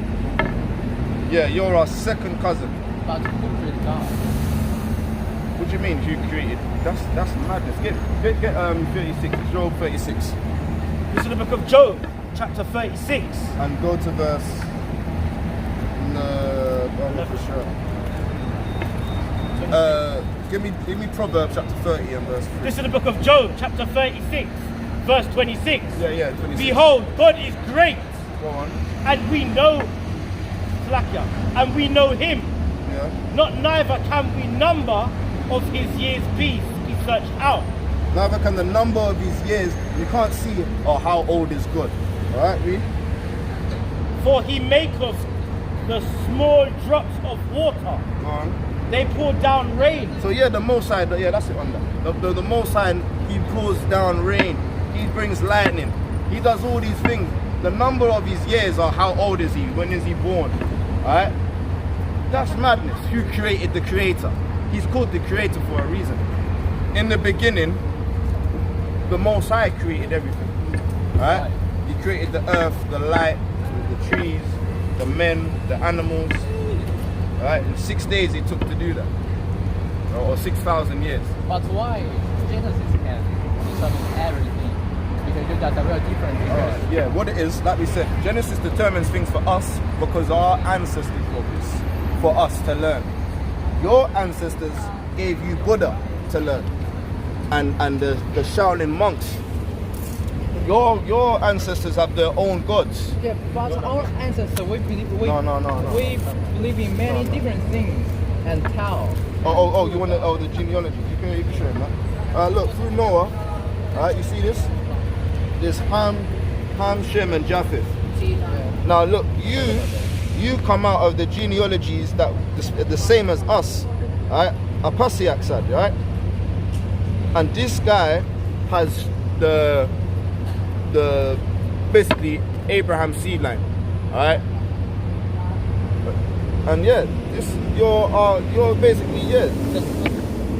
Yeah, you're our second cousin. But who created God? What do you mean you created? That's madness. Get 36, Job 36. This is the book of Job, chapter 36. And go to verse. I'm not for sure. Give me Proverbs chapter 30 and verse 3. This is the book of Job, chapter 36, verse 26. Yeah, 26. Behold, God is great, Go on. and we know and we know him. Yeah. Not neither can we number of his years peace be searched out. Neither can the number of his years, you can't see how old is good. Alright, read. For he maketh the small drops of water. Go on. They pour down rain. So yeah, the Most High, yeah, that's it on that. The Most High, he pours down rain. He brings lightning. He does all these things. The number of his years are how old is he? When is he born? Alright? That's madness. Who created the creator? He's called the creator for a reason. In the beginning, the Most High created everything. Alright? He created the earth, the light, the trees, the men, the animals. Alright? In 6 days he took to do that. Or 6,000 years. But why Genesis can determine everything? Because you guys are very different. Yeah, what it is, like we said, Genesis determines things for us because our ancestors wrote this for us to learn. Your ancestors gave you Buddha to learn, and the Shaolin monks. Your ancestors have their own gods. Yeah, but our ancestors, we believe No. we believe in many different things and tell. Oh, you want the genealogy? You can show him that. Look, through Noah, alright, you see this? There's Ham, Shem, and Japheth. Now look, you come out of the genealogies that the same as us, right? Apasiak side, right? And this guy has the basically Abraham seed line, alright? And yeah, you're basically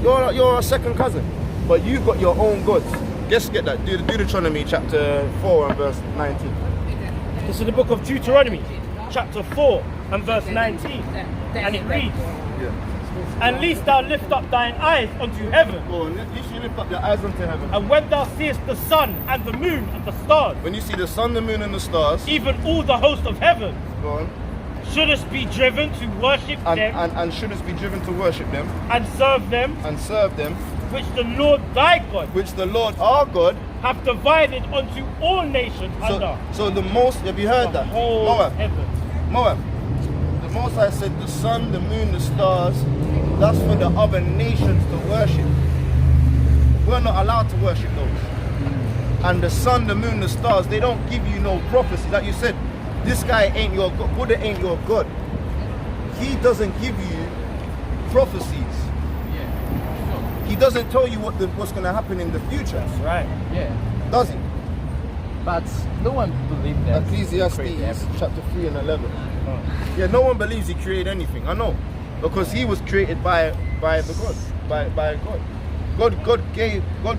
you're a second cousin, but you've got your own gods. Just get that. Deuteronomy chapter 4 and verse 19. This is the book of Deuteronomy, chapter 4 and verse 19. And it reads, Yeah. And lest thou lift up thine eyes unto heaven, Go on, you should lift up your eyes unto heaven. and when thou seest the sun and the moon and the stars, When you see the sun, the moon, and the stars, even all the host of heaven, go on, shouldest be driven to worship them and shouldest be driven to worship them and serve them, and serve them, which the Lord thy God which the Lord our God. hath divided unto all nations under So the most, have you heard the that? whole Moab. heaven. Moab. The Most High said the sun, the moon, the stars, that's for the other nations to worship. We're not allowed to worship those. And the sun, the moon, the stars, they don't give you no prophecy. Like you said, this guy ain't your God, Buddha ain't your God. He doesn't give you prophecies. He doesn't tell you what's going to happen in the future. That's right. Yeah, Does he? but no one believes that. Ecclesiastes chapter 3 and 11. Yeah, no one believes he created anything. I know. Because he was created by the God. By God. God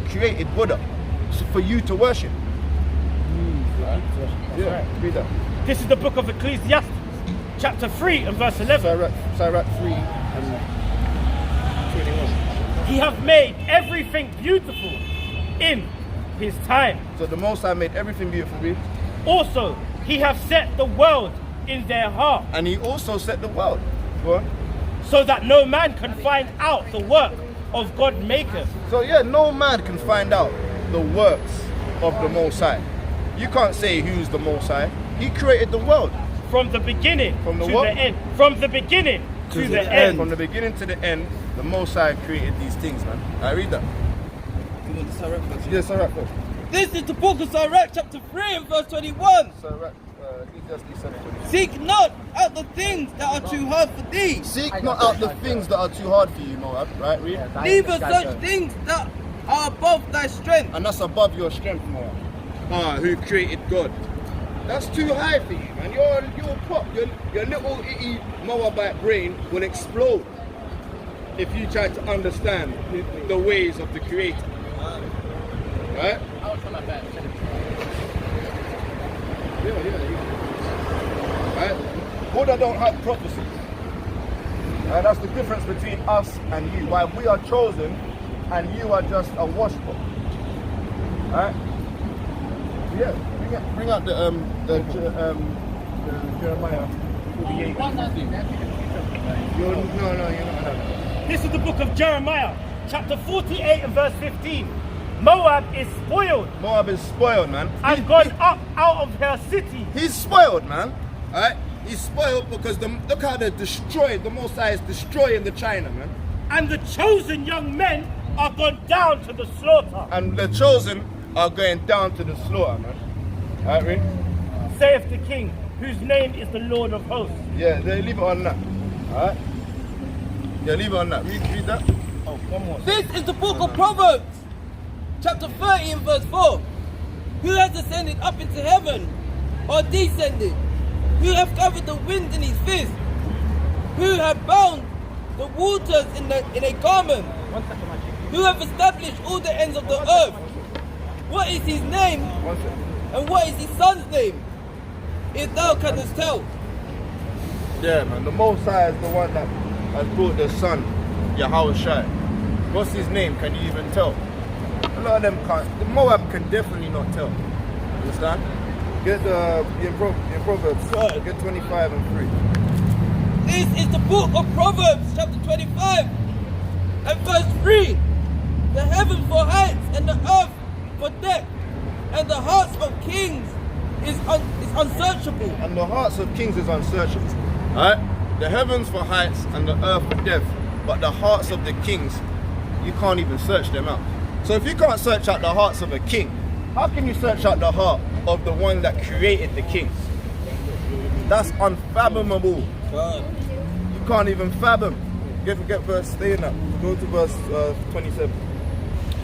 created Buddha for you to worship. Yeah, read that. This is the book of Ecclesiastes, chapter 3 and verse 11. Sirach 3 and He hath made everything beautiful in his time. So the Most High made everything beautiful, read. Also, he hath set the world in their heart, And he also set the world. Go on. so that no man can find out the work of God maketh. So yeah, no man can find out the works of the Most High. You can't say who's the Most High. He created the world. From the beginning From the to what? the end. From the beginning to the end. From the beginning to the end, the Most High created these things, man. I read that. You want the Sirach first? Yes, Sirach first. This is the book of Sirach, chapter 3 and verse 21. Sirach, Ecclesiastes 7:20. Seek not out the things that are too hard for thee, Seek not out the things that are too hard for you, Moab. Right, read. neither such things that are above thy strength. And that's above your strength, Moab. Who created God? That's too high for you, man. Your pop, your little itty Moabite brain will explode if you try to understand the ways of the Creator. Right? I'll try my best. Right? Buddha don't have prophecies. Right? That's the difference between us and you. Why we are chosen and you are just a washboard. Right? Yeah. Bring out the Jeremiah 48. What's that thing? That's in the future. You're not allowed. This is the book of Jeremiah, chapter 48 and verse 15. Moab is spoiled Moab is spoiled, man. and gone up out of her city. He's spoiled, man. Alright? He's spoiled because look how they're destroyed. The Most High is destroying the China, man. And the chosen young men are gone down to the slaughter. And the chosen are going down to the slaughter, man. Alright, read? Saith the king, whose name is the Lord of hosts. Yeah, they leave it on that. Alright? Yeah, leave it on that. Read that. Oh, one more. This is the book of Proverbs, chapter 30 and verse 4. Who has ascended up into heaven, or descended? Who hath gathered the wind in his fist? Who hath bound the waters in a garment? Who hath established all the ends of the earth? What is his name, One second. and what is his son's name? If thou canst tell. Yeah, man. The Most High is the one that has brought the son, Yahweh Shai. What's his name? Can you even tell? A lot of them can't. The Moab can definitely not tell. Understand? Get in Proverbs. Get 25 and 3. This is the book of Proverbs, chapter 25 and verse 3. The heaven for heights and the earth for depth, and the hearts of kings is unsearchable. And the hearts of kings is unsearchable. Alright? The heavens for heights and the earth for depth, but the hearts of the kings, you can't even search them out. So if you can't search out the hearts of a king, how can you search out the heart of the one that created the kings? That's unfathomable. You can't even fathom. Get verse, stay in that. Go to verse 27.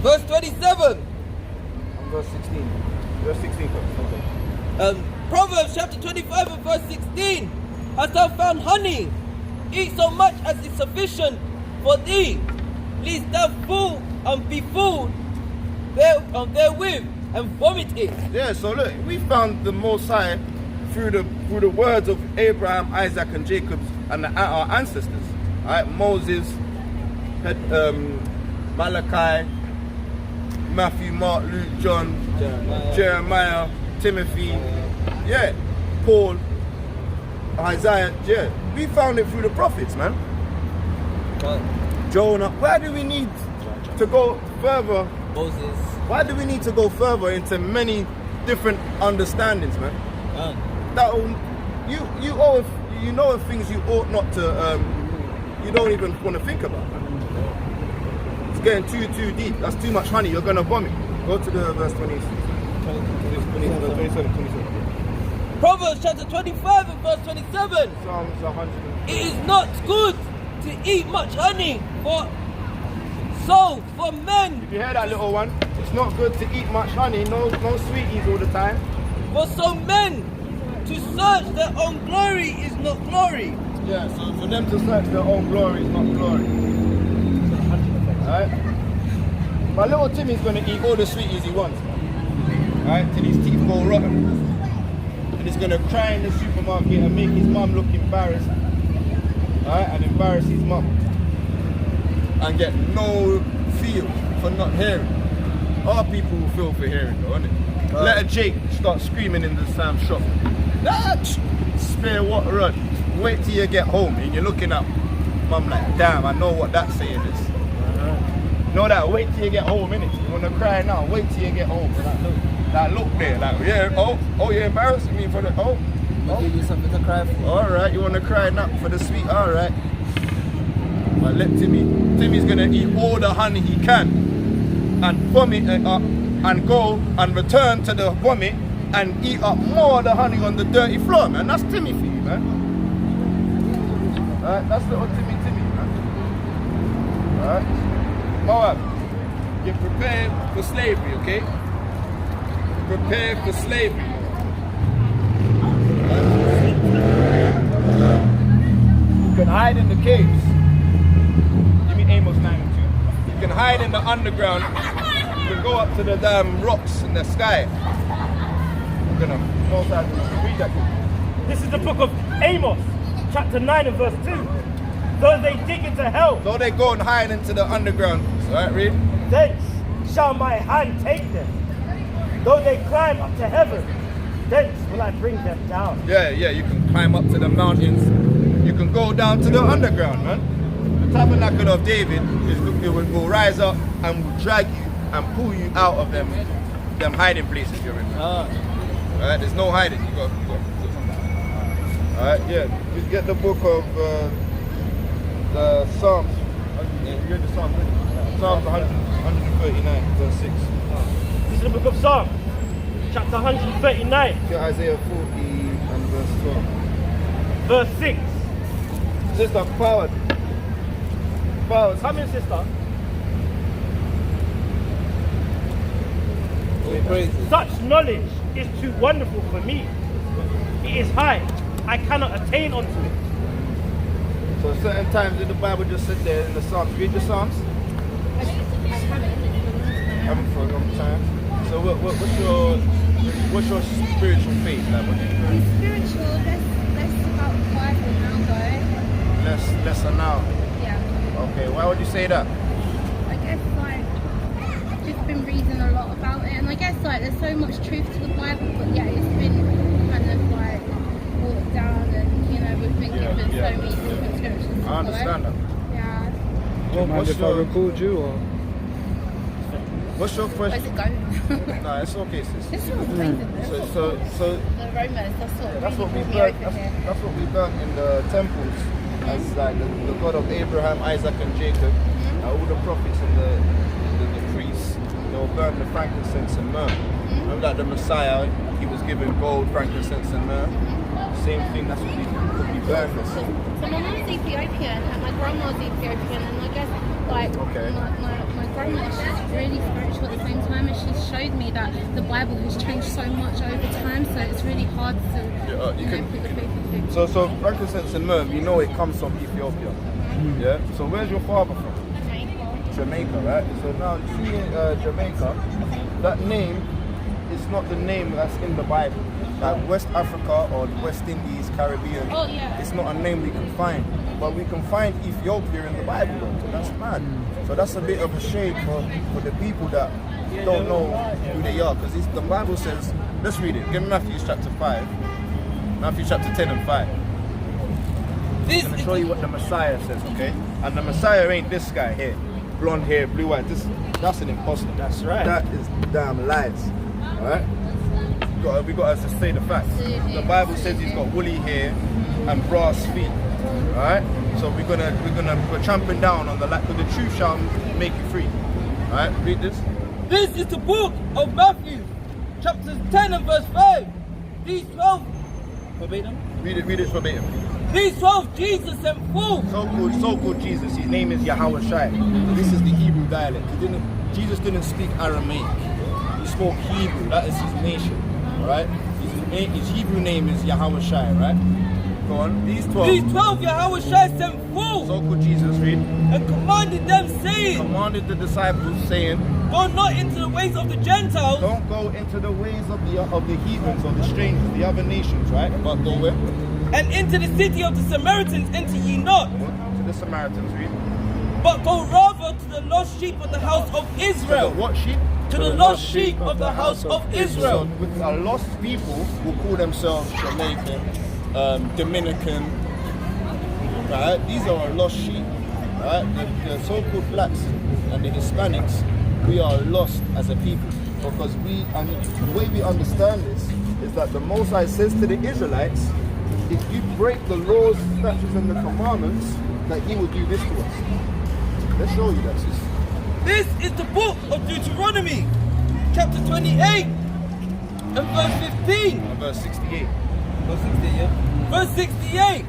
Verse 27. And verse 16. Verse 16 first. Okay. Proverbs chapter 25 and verse 16. Hast thou found honey? Eat so much as is sufficient for thee, lest thou fool and be fooled therewith and vomit it. Yeah, so look, we found the Most High through the words of Abraham, Isaac, and Jacob, and our ancestors. Alright, Moses, Malachi, Matthew, Mark, Luke, John, Jeremiah, Timothy, yeah, Paul, Isaiah, yeah. We found it through the prophets, man. Jonah. Why do we need to go further? Moses. Why do we need to go further into many different understandings, man? That you know of things you ought not to, you don't even want to think about, man. It's getting too deep. That's too much honey. You're gonna vomit. Go to the verse 26. 27. Proverbs chapter 25 and verse 27. Psalms 100. It is not good to eat much honey for men. Did you hear that, little one? It's not good to eat much honey. No sweeties all the time. For so men to search their own glory is not glory. Yeah, so for them to search their own glory is not glory. Alright? My little Timmy's gonna eat all the sweeties he wants. Alright, till his teeth go rotten. And he's gonna cry in the supermarket and make his mum look embarrassed. Alright, and embarrass his mum. And get no feel for not hearing. Our people will feel for hearing, though, innit? Let a Jake start screaming in the Sam shop. Spare water run. Wait till you get home and you're looking up. Mum like, damn, I know what that saying is. Know that, wait till you get home, innit? You wanna cry now, wait till you get home. That look there, like, yeah, oh, you're embarrassing me for the, oh. I'll give you something to cry for. Alright, you wanna cry now for the sweet, alright. But let Timmy's gonna eat all the honey he can and vomit it up and go and return to the vomit and eat up more of the honey on the dirty floor, man. That's Timmy for you, man. Alright, that's little Timmy, man. Alright. Moab, get prepared for slavery, okay? Prepare for slavery. You can hide in the caves. Give me Amos 9:2. You can hide in the underground. You can go up to the damn rocks in the sky. I'm gonna read that. This is the book of Amos, chapter 9 and verse 2. Though they dig into hell, Though they go and hide into the underground. Alright, read. thence shall my hand take them. Though they climb up to heaven, thence will I bring them down. Yeah, you can climb up to the mountains. You can go down to the underground, man. The tabernacle of David will rise up and will drag you and pull you out of them hiding places you're in. Alright, there's no hiding. You go. Alright, yeah. You get the book of the Psalms. Yeah, you read the Psalms, right? Psalms 139, verse 6. This is the book of Psalms, chapter 139, Get Isaiah 40 and verse 12. verse 6. Sister, power. Come in, sister. Such knowledge is too wonderful for me. It is high. I cannot attain unto it. So certain times in the Bible just sit there in the Psalms. Read the Psalms. Haven't for a long time. So what's your spiritual faith? Like, what do you I'm spiritual, less about the Bible now though. lesser now. Yeah. Okay, why would you say that? I guess like just been reading a lot about it, and I guess like there's so much truth to the Bible, but yeah, it's been kind of like watered down, and you know we've been given so many different scriptures. I understand that. Yeah. Mind if I record you or? What's your Where's question? it going? Nah, it's okay, sis. This is amazing. So The Romans, that's what we really learned. brought me over here. That's what we learned in the temples, as like the God of Abraham, Isaac, and Jacob. All the prophets and the priests, they will burn the frankincense and myrrh. Remember that the Messiah, he was given gold, frankincense, and myrrh. Same thing. That's what we burn this. So my mum's Ethiopian and my grandma's Ethiopian, and I guess like my grandma is just really spiritual at the same time, and she showed me that the Bible has changed so much over time, so it's really hard to put the faith into. So frankincense and myrrh, you know it comes from Ethiopia. Yeah. So where's your father from? Jamaica, right? So now see Jamaica, that name is not the name that's in the Bible. Like West Africa or West Indies, Caribbean, it's not a name we can find. But we can find Ethiopia in the Bible, so that's mad. So that's a bit of a shame for the people that don't know who they are. Because the Bible says, let's read it. Give me Matthew chapter 5. Matthew chapter 10 and 5. I'm going to show you what the Messiah says, okay? And the Messiah ain't this guy here. Blonde hair, blue eyes. That's an imposter. That's right. That is damn lies. Alright? We got to say the facts. The Bible says he's got woolly hair and brass feet. Alright? So we're tramping down on the light, but the truth shall make you free. Alright? Read this. This is the book of Matthew, chapter 10 and verse 5. These 12, verbatim. Read it verbatim. These 12 Jesus sent forth. So-called Jesus. His name is Yahweh Shai. This is the Hebrew dialect. Jesus didn't speak Aramaic. He spoke Hebrew. That is his nation. Alright? His Hebrew name is Yahweh Shai, right? Go on. These 12 Yahweh Shai sent forth. So-called Jesus, read. And commanded them, saying, Commanded the disciples, saying, go not into the ways of the Gentiles. don't go into the ways of the heathens or the strangers, the other nations, right? But go where? And into the city of the Samaritans enter ye not. To the Samaritans, read. but go rather to the lost sheep of the house of Israel. What sheep? To the lost sheep of the house of Israel. So with a lost people will call themselves Jamaican, Dominican. Right? These are a lost sheep. Right? The so-called blacks and the Hispanics, we are lost as a people because and the way we understand this is that the Most High says to the Israelites, if you break the laws, statutes, and the commandments, that He will do this to us. Let's show you that, sis. This is the book of Deuteronomy, chapter 28, and verse 15. And verse 68. Verse 68, yeah? Verse 68.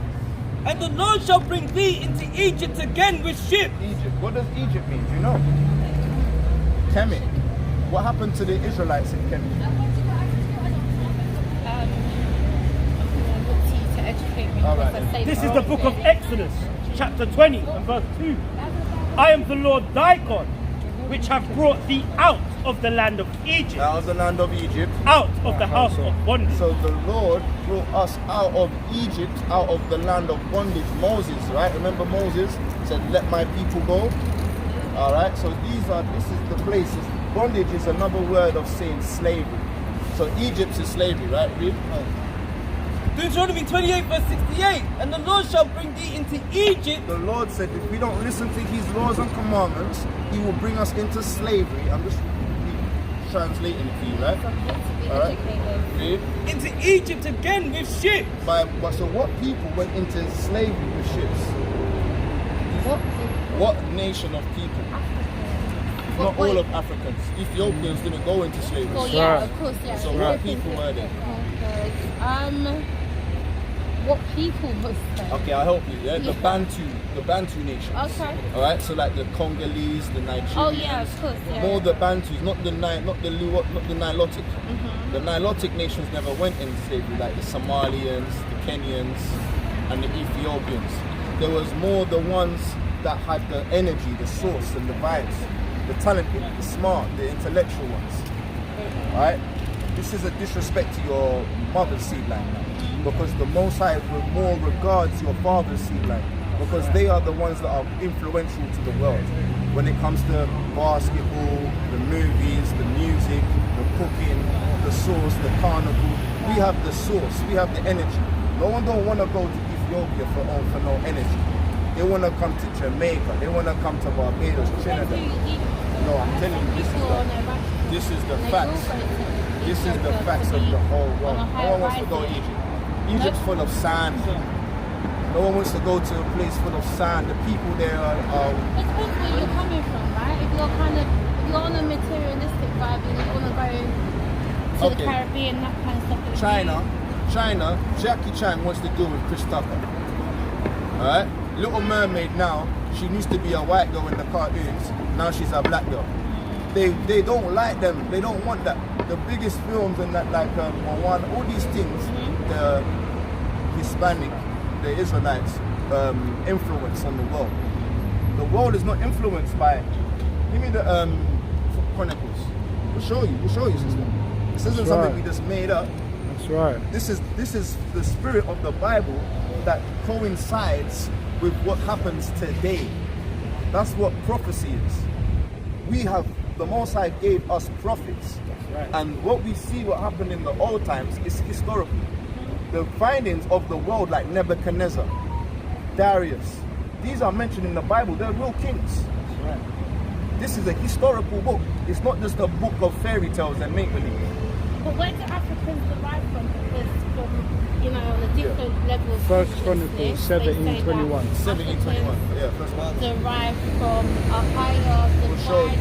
And the Lord shall bring thee into Egypt again with ships. Egypt. What does Egypt mean? Do you know? Kemet. What happened to the Israelites in Kemet? This is the book of Exodus, chapter 20 and verse 2. I am the Lord thy God, which have brought thee out of the land of Egypt. Out of the land of Egypt. Out of the house of bondage. So the Lord brought us out of Egypt, out of the land of bondage. Moses, right? Remember Moses said, let my people go. Alright, so this is the places. Bondage is another word of saying slavery. So Egypt is slavery, right? Read. Deuteronomy 28 verse 68. And the Lord shall bring thee into Egypt. The Lord said if we don't listen to His laws and commandments, He will bring us into slavery. I'm just translating it for you, right? Alright. Read. Into Egypt again with ships. So what people went into slavery with ships? What nation of people? Not all of Africans. Ethiopians didn't go into slavery. Well, yeah, of course, yeah. So what people were they? What people was there? Okay, I'll help you. Yeah, the Bantu nations. Okay. All right, so like the Congolese, the Nigerians. Oh yeah, of course. Yeah. More the Bantus, not the Nilotic. The Nilotic nations never went into slavery, like the Somalians, the Kenyans, and the Ethiopians. There was more the ones that had the energy, the source, and the vibes, the talented, the smart, the intellectual ones. All right. This is a disrespect to your mother's seed line, because the Most High more regards your father's seed line, because they are the ones that are influential to the world when it comes to basketball, the movies, the music, the cooking, the source, the carnival. We have the source, we have the energy. No one don't want to go to Ethiopia for no energy. They want to come to Jamaica, they want to come to Barbados, Trinidad. No, I'm telling you, this is the facts. This is the facts of the whole world. No one wants to go to Egypt. Egypt's full of sand. No one wants to go to a place full of sand. The people there are... It depends where you're coming from, right? If you're on a materialistic vibe and you want to go to the Caribbean, that kind of stuff. China, Jackie Chan wants to deal with Chris Tucker. Alright? Little Mermaid now, she used to be a white girl in the cartoons. Now she's a black girl. They don't like them. They don't want that. The biggest films and that, like Moab, all these things, the Hispanic, the Israelites influence on the world. The world is not influenced by. Give me the Chronicles. We'll show you, sister. This isn't something we just made up. That's right. This is the spirit of the Bible that coincides with what happens today. That's what prophecy is. We have, the Most High gave us prophets. Right. And what we see what happened in the old times is historical. The findings of the world, like Nebuchadnezzar, Darius, these are mentioned in the Bible. They're real kings. Right. This is a historical book. It's not just a book of fairy tales and make-believe. But where do Africans derive from? Because from, on a different level of First Chronicles 17:21. 17:21. Yeah, first one. Derive from a higher divine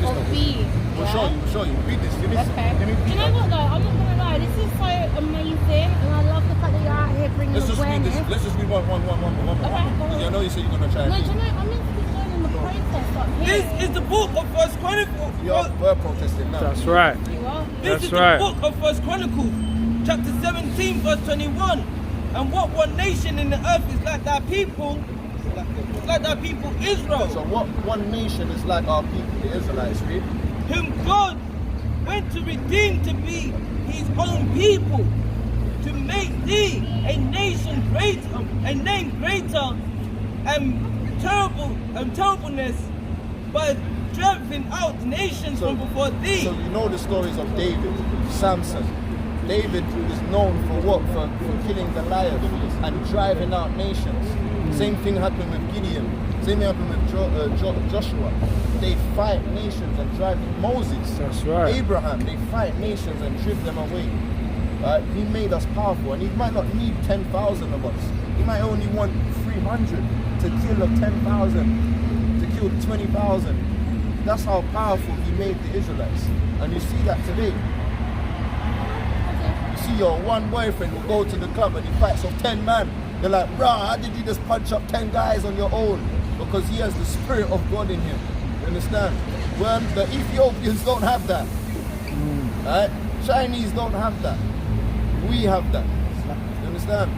source of being. We'll show you. Read this. Give me okay. Let me read. You know what though? I'm not gonna lie. This is so amazing, and I love the fact that you're out here bringing awareness. Let's just read one. Okay. I know you said you're gonna try. No, you know, I'm meant to be joining the protest up here. This is the book of First Chronicles. We're protesting now. That's right. You are. This is the book of First Chronicles, chapter 17, verse 21. And what one nation in the earth is like thy people? It's like thy people Israel. So what one nation is like our people, the Israelites, read? Whom God went to redeem to be his own people, to make thee a nation greater, a name greater, and terribleness by driving out nations from before thee. So you know the stories of David, Samson. David is known for what? For killing Goliath and driving out nations. Same thing happened with Gideon. Same thing happened with Joshua. They fight nations and drive Moses. That's right. Abraham, they fight nations and drive them away. He made us powerful, and he might not need 10,000 of us. He might only want 300 to kill of 10,000, to kill 20,000. That's how powerful he made the Israelites. And you see that today. You see your one boyfriend will go to the club and he fights off 10 men. They're like, bruh, how did you just punch up 10 guys on your own? Because he has the spirit of God in him. You understand? Well, the Ethiopians don't have that. Right? Chinese don't have that. We have that. You understand?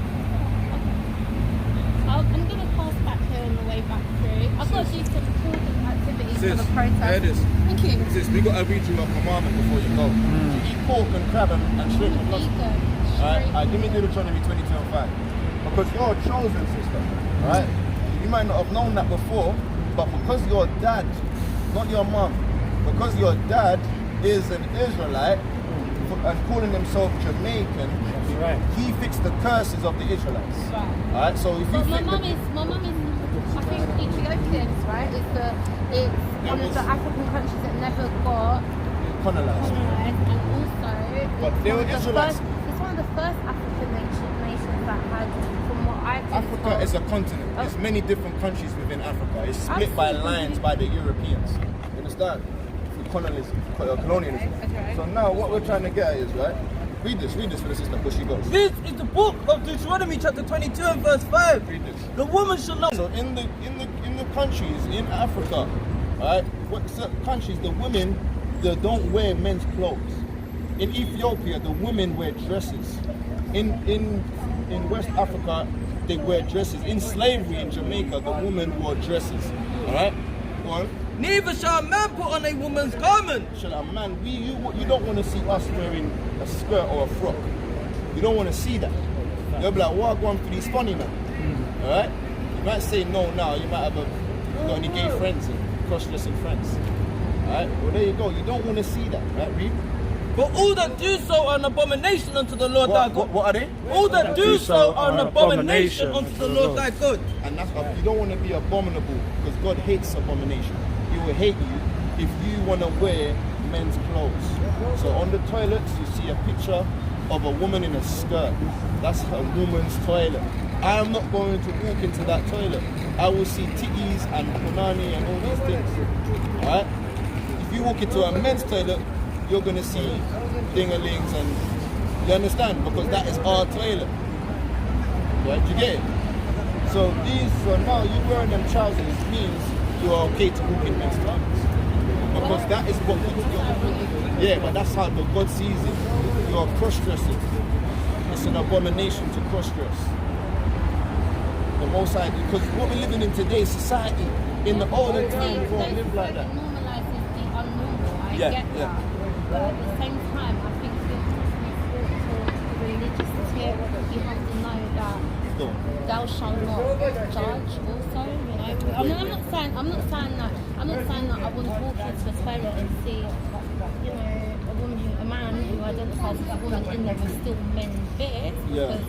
I'm going to pass back here on the way back through. I've got to do some important activities for Sis, the protest. hear this. Thank you. Sis, we got to read you a commandment before you go. You eat pork and crab and shrimp and lobster. Alright, give me Deuteronomy 22:5. Because you're a chosen sister. Alright? You might not have known that before, but because your dad, not your mom, because your dad is an Israelite and calling himself Jamaican, he fixed the curses of the Israelites. Right. Alright, so if you But my think mum is, I think Ethiopians, right? It's one of the African countries that never got colonized. colonized, and also But they were Israelites. It's one of the first African nations that had, from what I can Africa tell, is a continent. There's many different countries within Africa. It's split by Absolutely. lines by the Europeans. You understand? Through colonialism. Okay. So now what we're trying to get at is, right? Read this for the sister before she goes. This is the book of Deuteronomy chapter 22 and verse 5. Read this. The woman shall not. So in the countries in Africa, right? Certain countries, the women they don't wear men's clothes. In Ethiopia, the women wear dresses. In West Africa, they wear dresses. In slavery in Jamaica, the women wore dresses. All right, go on. Neither shall a man put on a woman's garment. Shall a man? You don't want to see us wearing a skirt or a frock. You don't want to see that. You'll be like, what I want for these funny man? All right. You might say no now. You might have got any gay friends and cross-dressing friends. All right. Well, there you go. You don't want to see that, right? Read. But all that do so are an abomination unto the Lord thy God. What are they? All that do so are an abomination unto the Lord thy God. And that's you don't want to be abominable because God hates abomination. He will hate you if you want to wear men's clothes. So on the toilets you see a picture of a woman in a skirt. That's a woman's toilet. I am not going to walk into that toilet. I will see titties and punani and all these things. Alright? If you walk into a men's toilet, you're going to see ding-a-lings and you understand? Because that is our toilet. Right? You get it? So now you wearing them trousers means you are okay to walk in men's toilets. Because that is what but that's how the God sees it. You are cross-dressing. It's an abomination to cross-dress. The Most High, because what we're living in today's society, in the olden time, we won't live like that. It normalizes the unnormal. I Yeah, get yeah. that. But at the same time, I think if you're to the religious tip, you have to know that thou shalt not judge also, you know. I'm not saying that I wouldn't walk into a toilet and see, you know, a man who identifies as a woman in there with still men's bits, because,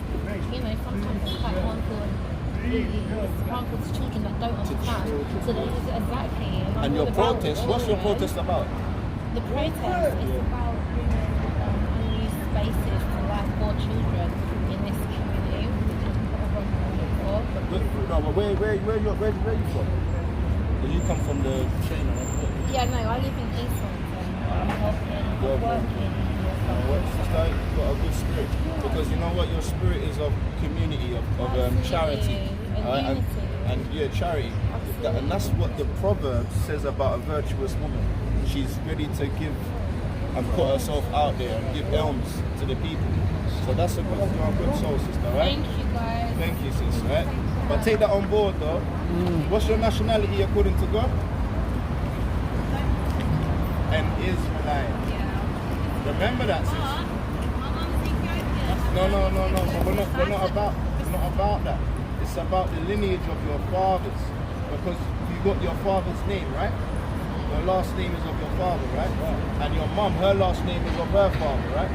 you know, sometimes it's quite harmful and it's harmful to children that don't understand. So that is exactly. And your protest, what's your protest about? The protest is about, you know, unused spaces for children in this community. No, but where are you from? You come from the chain. Yeah, no, I live in East London. I'm working. Sister, you've got a good spirit. Because you know what? Your spirit is of community, of charity. And charity. And that's what the proverb says about a virtuous woman. She's ready to give and put herself out there and give alms to the people. So that's a good soul, sister, right? Thank you, guys. Thank you, sis, right? But take that on board, though. What's your nationality according to God? An Israelite. Yeah. Remember that, sis. My mum's Ethiopian. No. We're not about that. It's about the lineage of your fathers. Because you got your father's name, right? Your last name is of your father, right? And your mum, her last name is of her father, right?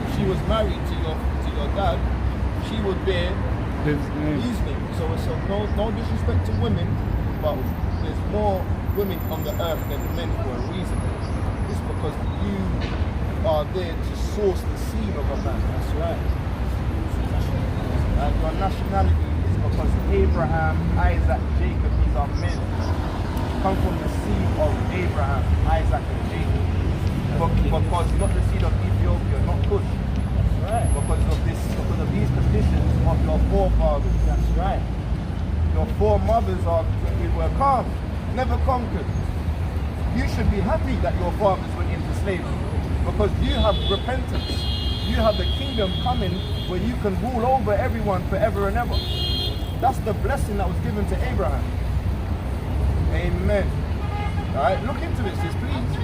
If she was married to your dad, she would bear His name. his name. So it's no disrespect to women, but there's more women on the earth than men for a reason. It's because you are there to source the seed of a man. That's right. And your nationality is because Abraham, Isaac, Jacob, these are men. Come from the seed of Abraham, Isaac, and Jacob. Because not the seed of Ethiopia, not Cush. That's right. Because of these conditions of your forefathers. That's right. Your foremothers were calm, never conquered. You should be happy that your fathers went into slavery because you have repentance. You have the kingdom coming where you can rule over everyone forever and ever. That's the blessing that was given to Abraham. Amen. All right, look into this, sis, please.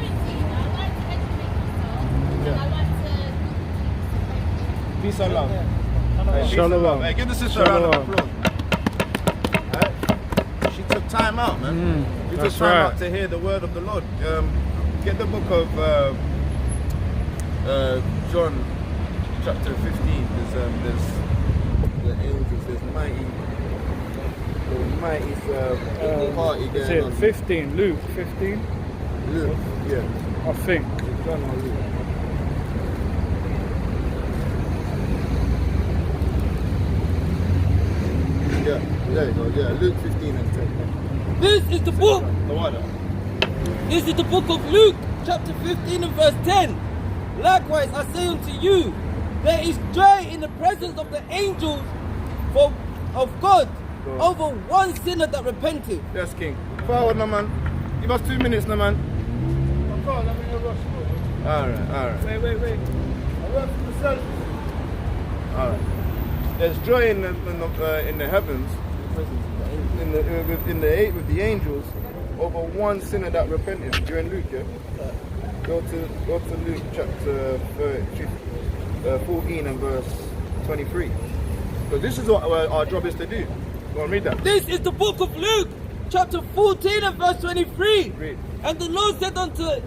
Yeah. Peace and love. Hey, peace and love. Hey, give the sister a round of applause. She took time out, man. She took time out to hear the word of the Lord. Get the book of John, chapter 15. There's the angels. There's mighty party Is going it on. 15? Luke 15? Luke, yeah. I think. John or Luke. Yeah, there you go. Yeah, Luke 15 and 10. This is the book. The water. This is the book of Luke, chapter 15 and verse 10. Likewise, I say unto you, there is joy in the presence of the angels of God over one sinner that repented. Yes, King. Forward, no man. Give us 2 minutes, no man. Alright. Wait. I work for the service. Alright. There's joy in the heavens, with the angels, over one sinner that repented. You're in Luke, yeah? Go to Luke chapter 14 and verse 23. So this is what our job is to do. Go and read that. This is the book of Luke, chapter 14 and verse 23. Read. And the Lord said unto the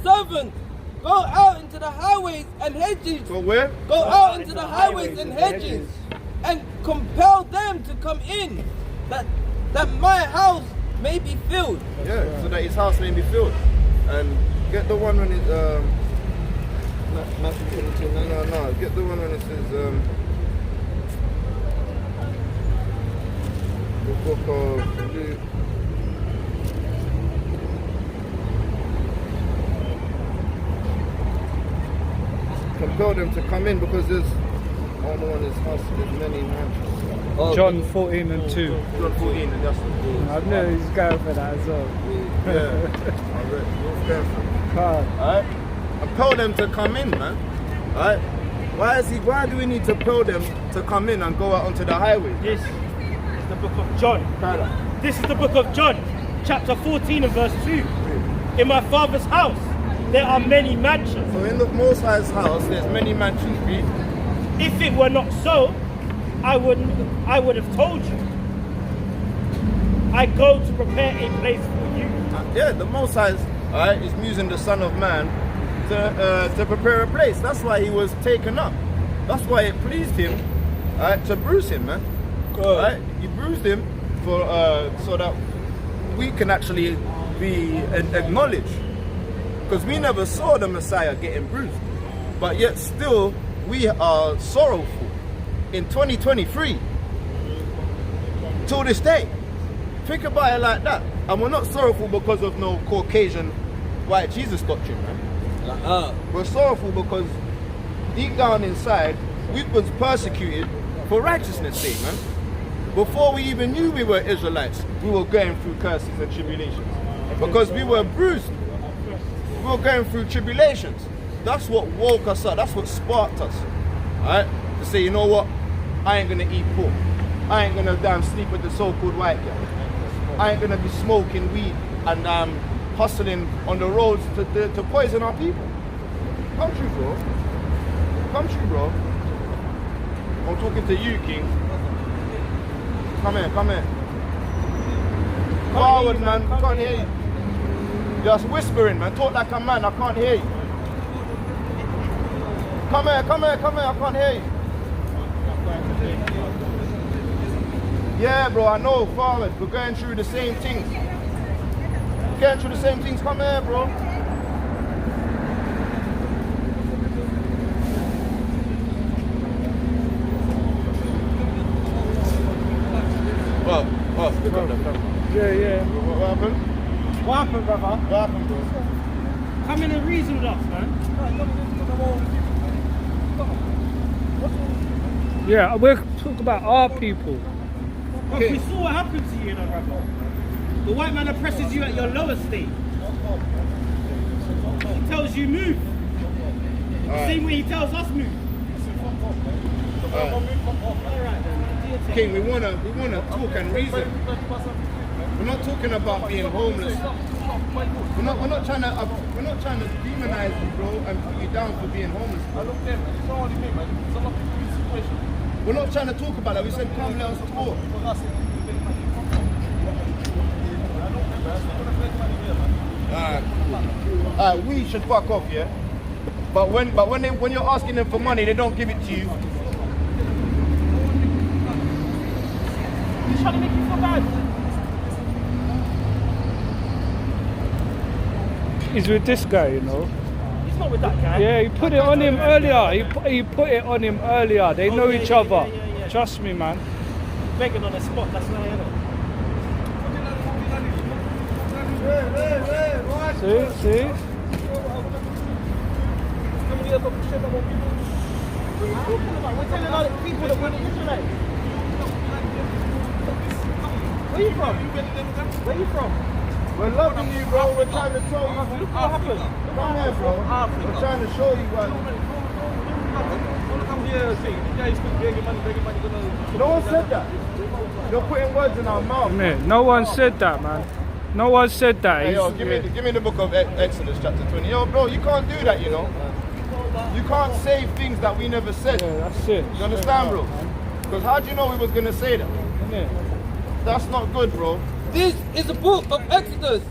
servant, go out into the highways and hedges. So where? Go out into the highways and hedges and compel them to come in, that my house may be filled. Yeah, so that his house may be filled. And get the one when it's Matthew 22. No. Get the one when it says the book of Luke. Compel them to come in because there's all the one is house. There's many mansions. John 14 and 2. John 14 and that's the I know he's going for that as well. Alright? Compel them to come in, man. Alright? Why do we need to compel them to come in and go out onto the highway? This is the book of John. This is the book of John, chapter 14 and verse 2. In my Father's house there are many mansions. So in the Most High's house there's many mansions, read. If it were not so, I would have told you. I go to prepare a place for you. Yeah, the Most High is using the Son of Man to prepare a place. That's why he was taken up. That's why it pleased him to bruise him, man. Right? He bruised him for so that we can actually be acknowledged. Because we never saw the Messiah getting bruised. But yet still we are sorrowful in 2023 till this day. Think about it like that. And we're not sorrowful because of no Caucasian white Jesus doctrine, man. We're sorrowful because deep down inside we was persecuted for righteousness' sake, man. Before we even knew we were Israelites, we were going through curses and tribulations. Because we were bruised. We were going through tribulations. That's what woke us up. That's what sparked us. Alright? To say, you know what? I ain't gonna eat pork. I ain't gonna damn sleep with the so-called white girl. I ain't gonna be smoking weed and hustling on the roads to poison our people. Come true, bro. Come true, bro. I'm talking to you, King. Come here. Forward, man. I can't hear you. Just whispering, man. Talk like a man. I can't hear you. Come here. I can't hear you. Yeah, bro. I know. Forward. We're going through the same things. Come here, bro. What? Yeah. What happened? What happened, brother? What happened, bro? Come in and reason with us, man. Yeah, we're talking about our people. Bro, we saw what happened to you, brother. The white man oppresses you at your lower state. He tells you move. The same way he tells us move. Alright then. King, we wanna talk and reason. We're not talking about being homeless. We're not trying to demonize you, bro, and put you down for being homeless. We're not trying to talk about that. We said come, let us talk. Alright, we should fuck off, yeah. But when you're asking them for money, they don't give it to you. He's trying to make you feel bad. He's with this guy, you know. He's not with that guy. Yeah, he put it on him earlier. He put it on him earlier. They know each other. Yeah. Trust me, man. Begging on the spot, that's not it. See? We're telling other people that we're the Israelites. Where you from? We're loving you, bro. We're trying to tell you. Look what happened. Come here, bro. We're trying to show you what. No one said that. You're putting words in our mouth. No one said that, man. No one said that. Hey, yo, give me the book of Exodus chapter 20. Yo, bro, you can't do that, you know. You can't say things that we never said. Yeah, that's it. You understand, bro? Because how do you know we was going to say that? Yeah. That's not good, bro. This is the book of Exodus,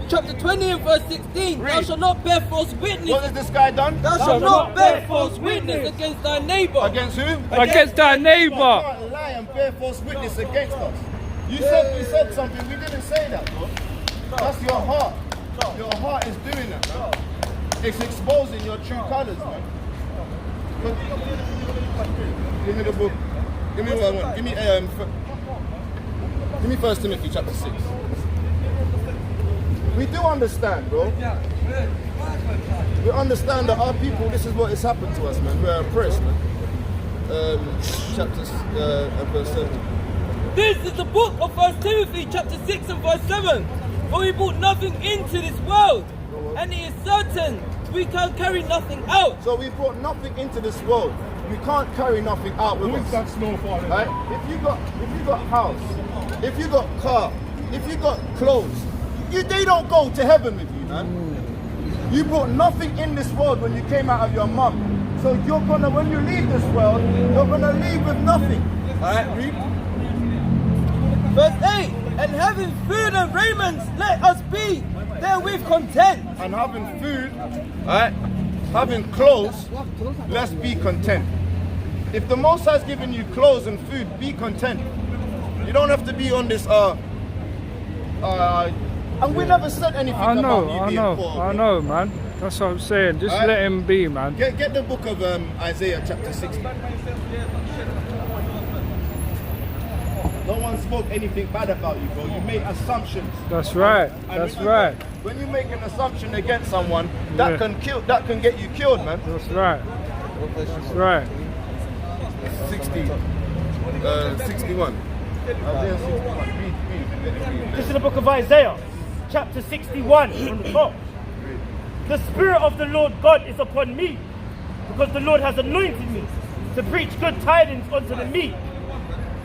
chapter 20 and verse 16. Thou Read. shalt not bear false witness. What has this guy done? Thou shalt not bear false witness against thy neighbor. Against who? Against thy You neighbor. can't lie and bear false witness against us. You said something, we didn't say that, bro. That's your heart. Your heart is doing that, man. It's exposing your true colors, man. Give me the book. Give me what I want. Give me 1 Timothy chapter 6. We do understand, bro. We understand that our people, this is what has happened to us, man. We're oppressed, man. Verse 7. This is the book of 1 Timothy chapter 6 and verse 7. For we brought nothing into this world, and it is certain we can carry nothing out. So we brought nothing into this world. We can't carry nothing out with us. Right? If you got house, if you got car, if you got clothes, they don't go to heaven with you, man. You brought nothing in this world when you came out of your mum. So you're gonna, when you leave this world, you're gonna leave with nothing. Alright, read. Verse 8. And having food and raiment, let us be therewith content. And having food, alright, having clothes, let's be content. If the Most High's given you clothes and food, be content. You don't have to be on this, and we never said anything about you being poor. I know, man. That's what I'm saying. Just let him be, man. Get the book of Isaiah chapter 60. No one spoke anything bad about you, bro. You made assumptions. That's right. That's right. When you make an assumption against someone, that can get you killed, man. That's right. That's right. 61. Isaiah 61. Read. This is the book of Isaiah, chapter 61, from the top. The Spirit of the Lord God is upon me, because the Lord has anointed me to preach good tidings unto the meek.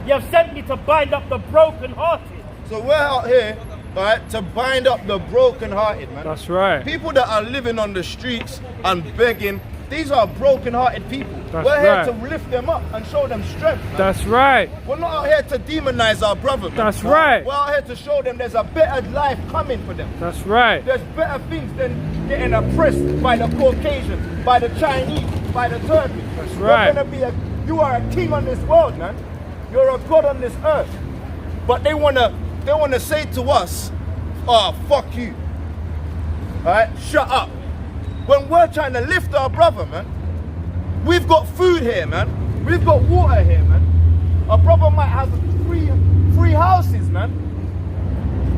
You have sent me to bind up the brokenhearted. So we're out here, right, to bind up the brokenhearted, man. That's right. People that are living on the streets and begging These are broken-hearted people. That's We're here right. to lift them up and show them strength. Man. That's right. We're not out here to demonize our brother. Man. That's right. We're out here to show them there's a better life coming for them. That's right. There's better things than getting oppressed by the Caucasians, by the Chinese, by the Turkish. That's right. You are a king on this world, man. You're a god on this earth. But they wanna say to us, oh, fuck you. Alright, shut up. When we're trying to lift our brother, man, we've got food here, man. We've got water here, man. Our brother might have three houses, man.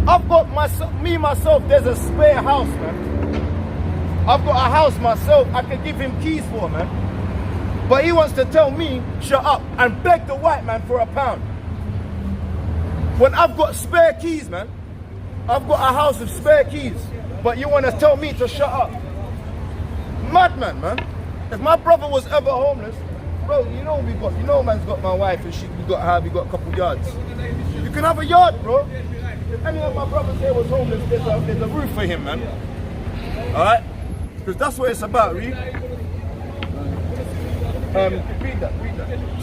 I've got myself, there's a spare house, man. I've got a house myself I can give him keys for, man. But he wants to tell me, shut up, and beg the white man for £1. When I've got spare keys, man. I've got a house with spare keys. But you want to tell me to shut up? Madman, man. If my brother was ever homeless, bro, you know man's got my wife and we got a couple yards. You can have a yard, bro. If any of my brothers here was homeless, there's a roof for him, man. Alright? Because that's what it's about, read. Read that.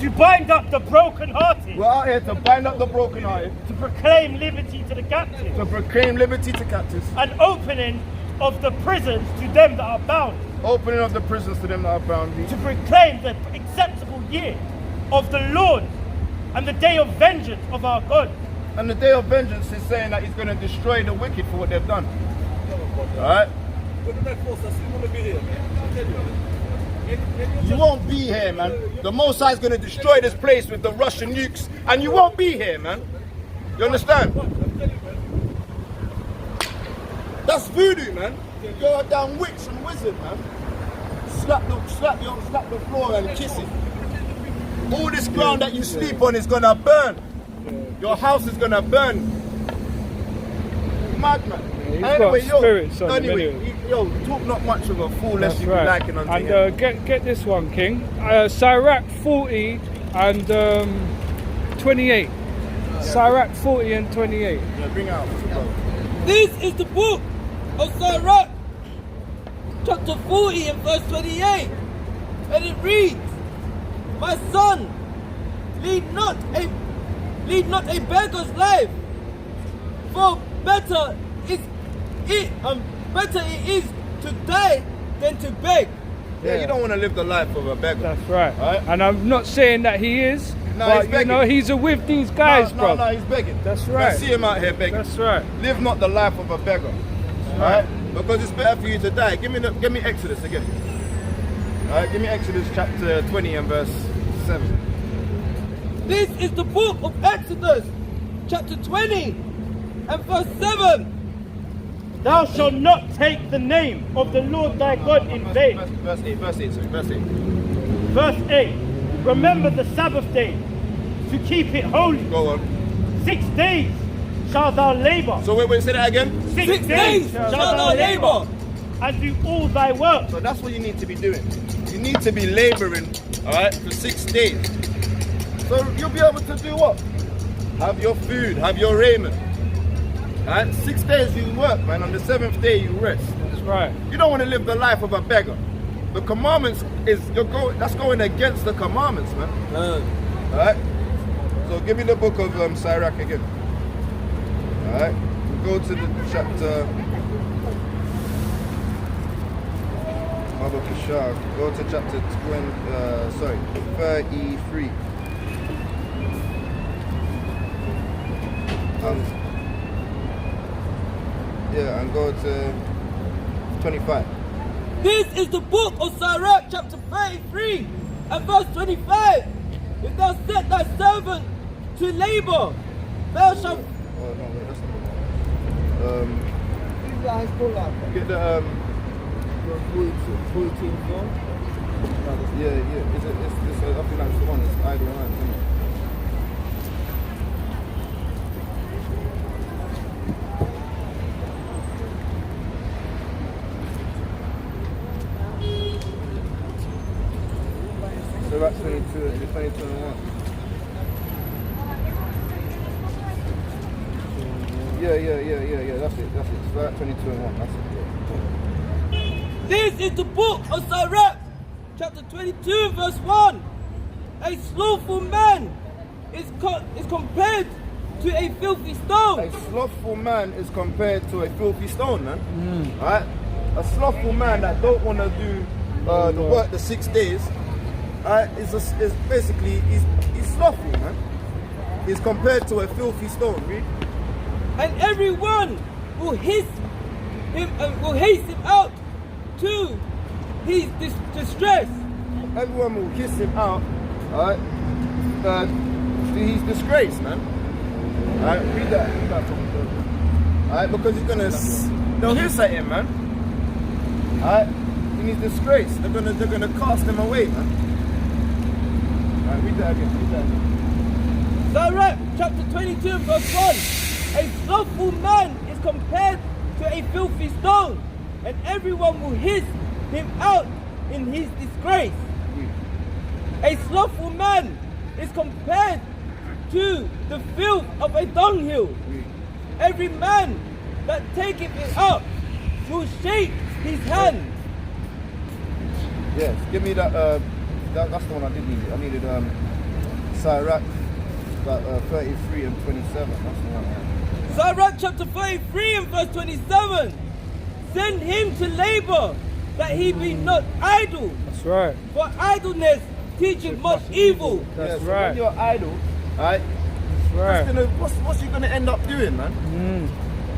To bind up the brokenhearted. We're out here to bind up the brokenhearted. To proclaim liberty to the captives. To proclaim liberty to captives. And opening of the prisons to them that are bound. Opening of the prisons to them that are bound. To proclaim the acceptable year of the Lord and the day of vengeance of our God. And the day of vengeance is saying that he's going to destroy the wicked for what they've done. Alright? You won't be here, man. The Most High is going to destroy this place with the Russian nukes, and you won't be here, man. You understand? That's voodoo, man. You're a damn witch and wizard, man. Slap the floor and kiss it. All this ground that you sleep on is going to burn. Your house is going to burn. Madman. He's got spirits on him anyway. Talk not much of a fool lest That's you right. be liking unto and him. get this one, King. Sirach 40 and 28. Sirach 40 and 28. Yeah, bring it out. This is the book of Sirach, chapter 40 and verse 28. And it reads, my son, lead not a beggar's life, for better it is to die than to beg. Yeah, you don't want to live the life of a beggar. That's right. Right? And I'm not saying that he is, No, but he's begging. he's with these guys, bro. No, he's begging. That's right. I see him out here begging. That's right. Live not the life of a beggar. Right? Because it's better for you to die. Give me Exodus again. Alright, give me Exodus chapter 20 and verse 7. This is the book of Exodus, chapter 20 and verse 7. Thou shalt not take the name of the Lord thy God in vain. Verse 8. Verse 8. Remember the Sabbath day to keep it holy. Go on. 6 days shalt thou labor. So wait, say that again. 6 days shalt thou labor. And do all thy work. So that's what you need to be doing. You need to be laboring, alright, for 6 days. So you'll be able to do what? Have your food, have your raiment. Alright, 6 days you work, man. On the 7th day you rest. That's right. You don't want to live the life of a beggar. The commandments that's going against the commandments, man. Alright? So give me the book of Sirach again. Alright? Go to the chapter. Go to chapter 33. And go to 25. This is the book of Sirach, chapter 33 and verse 25. If thou set thy servant to labor, thou shalt... Oh, no, wait, that's not get the 14:4. yeah. It's I think that's the one. It's idle hands, isn't it? So that's 22 and 1. Yeah, that's it. So that's 22 and 1, that's it. This is the book of Sirach, chapter 22, verse 1. A slothful man is compared to a filthy stone. A slothful man is compared to a filthy stone, man. Alright? A slothful man that don't want to do the work the 6 days, is basically he's slothful, man. He's compared to a filthy stone, read. And everyone will haste him out to his distress. Everyone will kiss him out, alright? To his disgrace, man. Alright, read that. Alright, because he's gonna they'll hiss at him, man. Alright, in his disgrace, they're gonna cast him away, man. Alright, read that again. Sirach chapter 22 verse 1. A slothful man is compared to a filthy stone, and everyone will hiss him out in his disgrace. A slothful man is compared to the filth of a dunghill. Every man that taketh it up will shake his hand. Yes, give me that, that's the one I did need. I needed Sirach 33 and 27. That's the one. Sirach chapter 33 and verse 27. Send him to labor, that he be not idle. That's right. For idleness teacheth much evil. That's So right. when you're idle, right? Right. What's you gonna end up doing, man?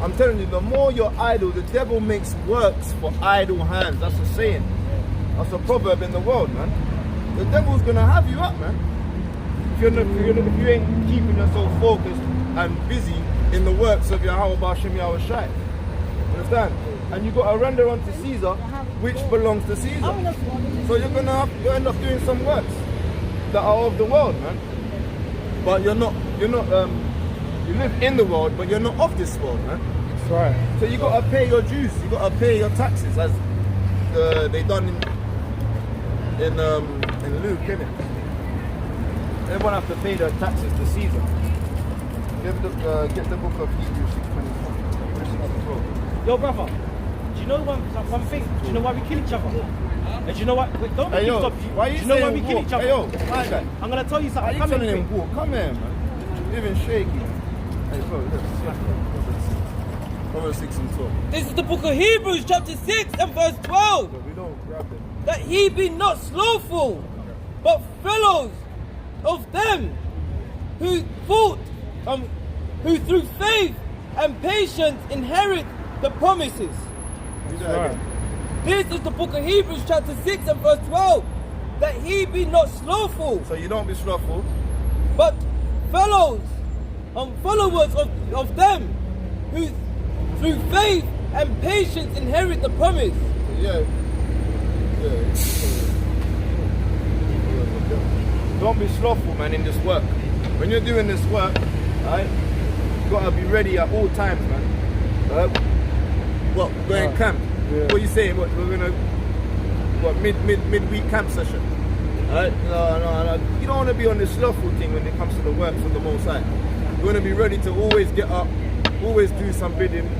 I'm telling you, the more you're idle, the devil makes works for idle hands. That's a saying. That's a proverb in the world, man. The devil's gonna have you up, man. If you ain't keeping yourself focused and busy in the works of Yahweh B'Shem Yahweh Shai. Understand? And you got to render unto Caesar, which belongs to Caesar. So you end up doing some works that are of the world, man. But you live in the world, but you're not of this world, man. That's right. So you got to pay your dues, you got to pay your taxes, as they done in Luke, innit? Everyone have to pay their taxes to Caesar. Get the book of Hebrews 6:24. Yo, brother, do you know one thing? Do you know why we kill each other? And do you know what? Wait, don't make me stop you. Why Do you you know why saying we kill walk? each other? Hey, yo, my guy. I'm gonna tell you Why something. you Come telling here, him quick. walk? Come here, man. Living shaky. Hey, bro, look. Proverbs 6 and 12. This is the book of Hebrews chapter 6 and verse 12. So we don't grab them. That he be not slothful, but fellows of them who through faith and patience inherit the promises. Read that again. This is the book of Hebrews chapter 6 and verse 12. That he be not slothful, So you don't be slothful. but followers of them who through faith and patience inherit the promise. Yeah. Don't be slothful, man, in this work. When you're doing this work, right, you gotta be ready at all times, man. Going camp? Yeah. What are you saying? We're gonna midweek camp session? Alright? No. You don't want to be on this slothful thing when it comes to the works of the Most High. You want to be ready to always get up, always do some bidding. You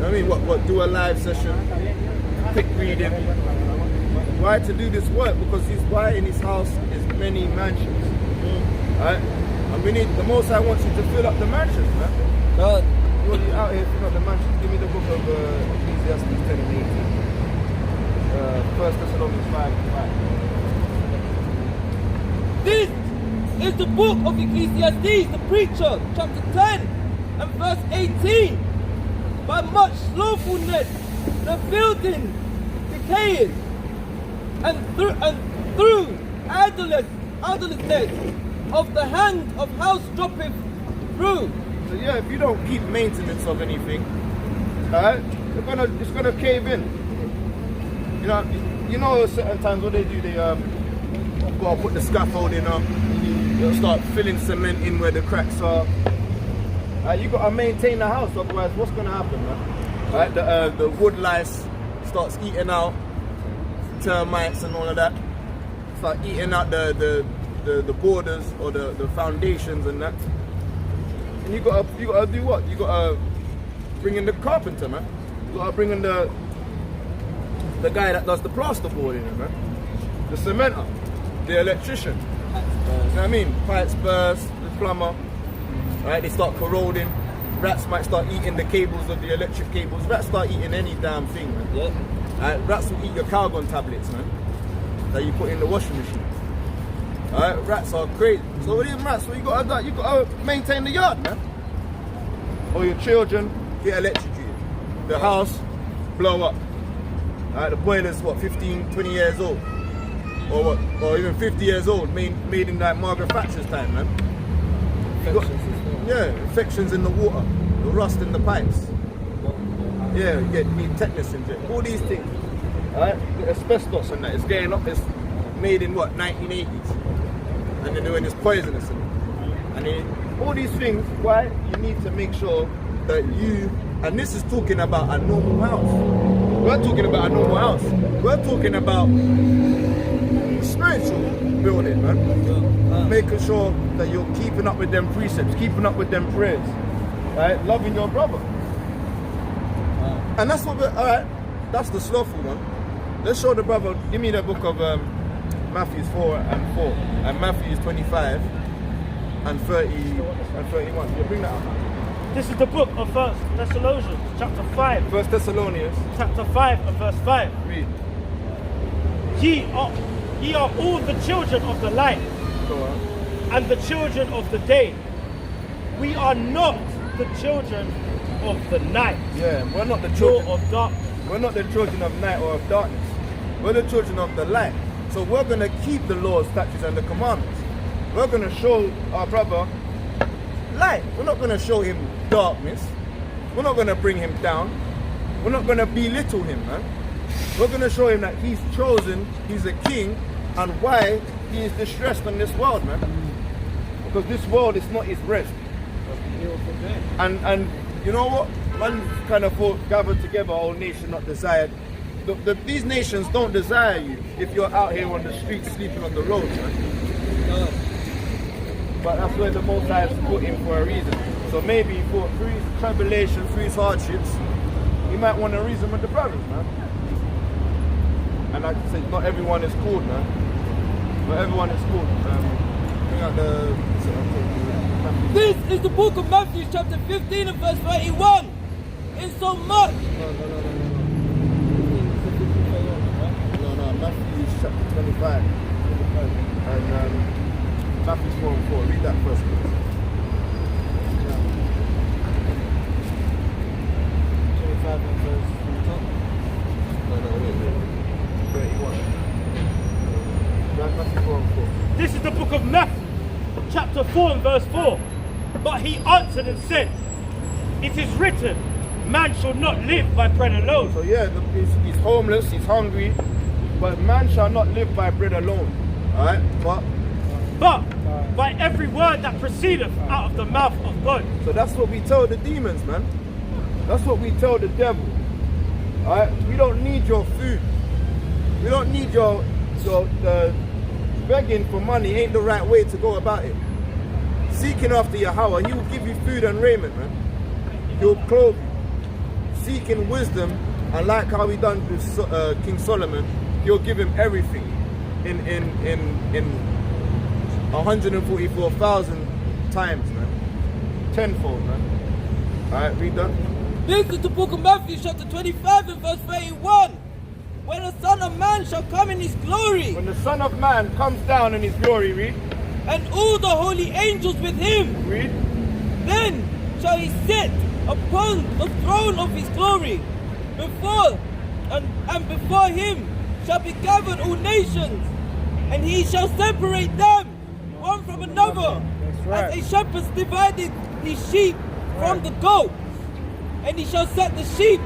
know what I mean? What do a live session, quick reading. Why to do this work? Because why in his house is many mansions. Right? And we need, the Most High wants you to fill up the mansions, man. God. You want you out here filling up the mansions. Give me the book of Ecclesiastes 10 and 18. 1 Thessalonians 5 and 5. This is the book of Ecclesiastes, the preacher, chapter 10 and verse 18. By much slothfulness, the building decayeth, and through idleness of the hand of house droppeth through. So yeah, if you don't keep maintenance of anything, alright, it's gonna cave in. You know certain times what they do, they gotta put the scaffolding up, they'll start filling cement in where the cracks are. You gotta maintain the house, otherwise what's gonna happen, man? Right, the wood lice starts eating out termites and all of that. Start eating out the borders or the foundations and that. And you gotta do what? You gotta bring in the carpenter, man. You gotta bring in the the guy that does the plasterboarding, man. The cementer, the electrician. You know what I mean? Pipes burst, the plumber. Right, they start corroding. Rats might start eating the cables of the electric cables. Rats start eating any damn thing, man. Yeah. Right, rats will eat your Calgon tablets, man, that you put in the washing machine. Alright, rats are crazy. So with these rats, what you gotta maintain the yard, man. Or your children get electrocuted. The house blow up. Alright, the boiler's what, 15, 20 years old? Or what? Or even 50 years old, made in like Margaret Thatcher's time, man. Infections in the water, the rust in the pipes. Yeah, you need tetanus injection. All these things. Alright? The asbestos and that, it's getting up, it's made in what, 1980s. And they're doing this poisonous in it. And all these things, why? You need to make sure that you, and this is talking about a normal house. We're talking about a normal house. We're talking about spiritual building, man. Making sure that you're keeping up with them precepts, keeping up with them prayers, right? Loving your brother. And that's what we're, alright, that's the slothful one. Let's show the brother, give me the book of Matthew 4 and 4, and Matthew 25 and 30 and 31. You bring that up. This is the book of 1 Thessalonians, chapter 5. 1 Thessalonians. Chapter 5 and verse 5. Read. Ye are all the children of the light Go on. and the children of the day. We are not the children of the night, Yeah, we're not the nor children. of darkness. We're not the children of night or of darkness. We're the children of the light. So we're going to keep the laws, statutes, and the commandments. We're going to show our brother light. We're not going to show him darkness. We're not going to bring him down. We're not going to belittle him, man. We're going to show him that he's chosen, he's a king, and why he is distressed in this world, man. Because this world is not his rest. And you know what? Man kind of thought, gathered together, all nation not desired. These nations don't desire you if you're out here on the streets sleeping on the roads, man. But that's where the Most High is put him for a reason. So maybe through his tribulation, through his hardships, he might want to reason with the brothers, man. And like I said, not everyone is called, man. Not everyone is called. Bring out the... This is the book of Matthew chapter 15 and verse 31. In so much. No, Matthew chapter 25. And Matthew 4 and 4. Read that first, please. 25 and verse 31. Matthew 4 and 4. This is the book of Matthew, chapter 4 and verse 4. But he answered and said, it is written, man shall not live by bread alone. So yeah, he's homeless, he's hungry, but man shall not live by bread alone. Alright? But by every word that proceedeth out of the mouth of God. so that's what we tell the demons, man. That's what we tell the devil. Alright? We don't need your food. We don't need your begging for money ain't the right way to go about it. Seeking after Yahweh, he will give you food and raiment, man. He'll clothe you. Seeking wisdom, and like how he done with King Solomon, he'll give him everything in 144,000 times, man. Tenfold, man. Alright, read that. This is the book of Matthew chapter 25 and verse 31. When the Son of Man shall come in his glory, When the Son of Man comes down in his glory, read. and all the holy angels with him, Read. then shall he sit upon the throne of his glory. Before him shall be gathered all nations, and he shall separate them one from another, as a shepherd divided his sheep from the goats. And he shall set the sheep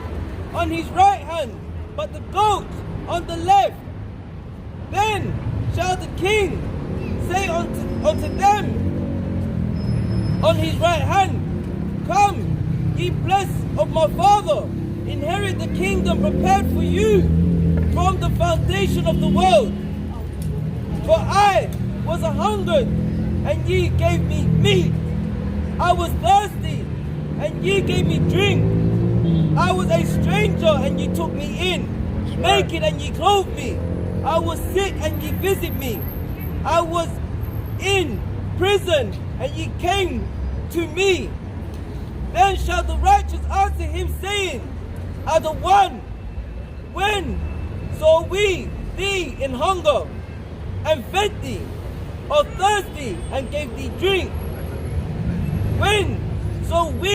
on his right hand, but the goats on the left. Then shall the king say unto them on his right hand, come, ye blessed of my Father, inherit the kingdom prepared for you from the foundation of the world. For I was a hungered, and ye gave me meat. I was thirsty, and ye gave me drink. I was a stranger, and ye took me in. Naked and ye clothed me. I was sick and ye visited me. I was in prison and ye came to me. Then shall the righteous answer him, saying, Are the one, when saw we thee in hunger, and fed thee, or thirsty, and gave thee drink? When saw we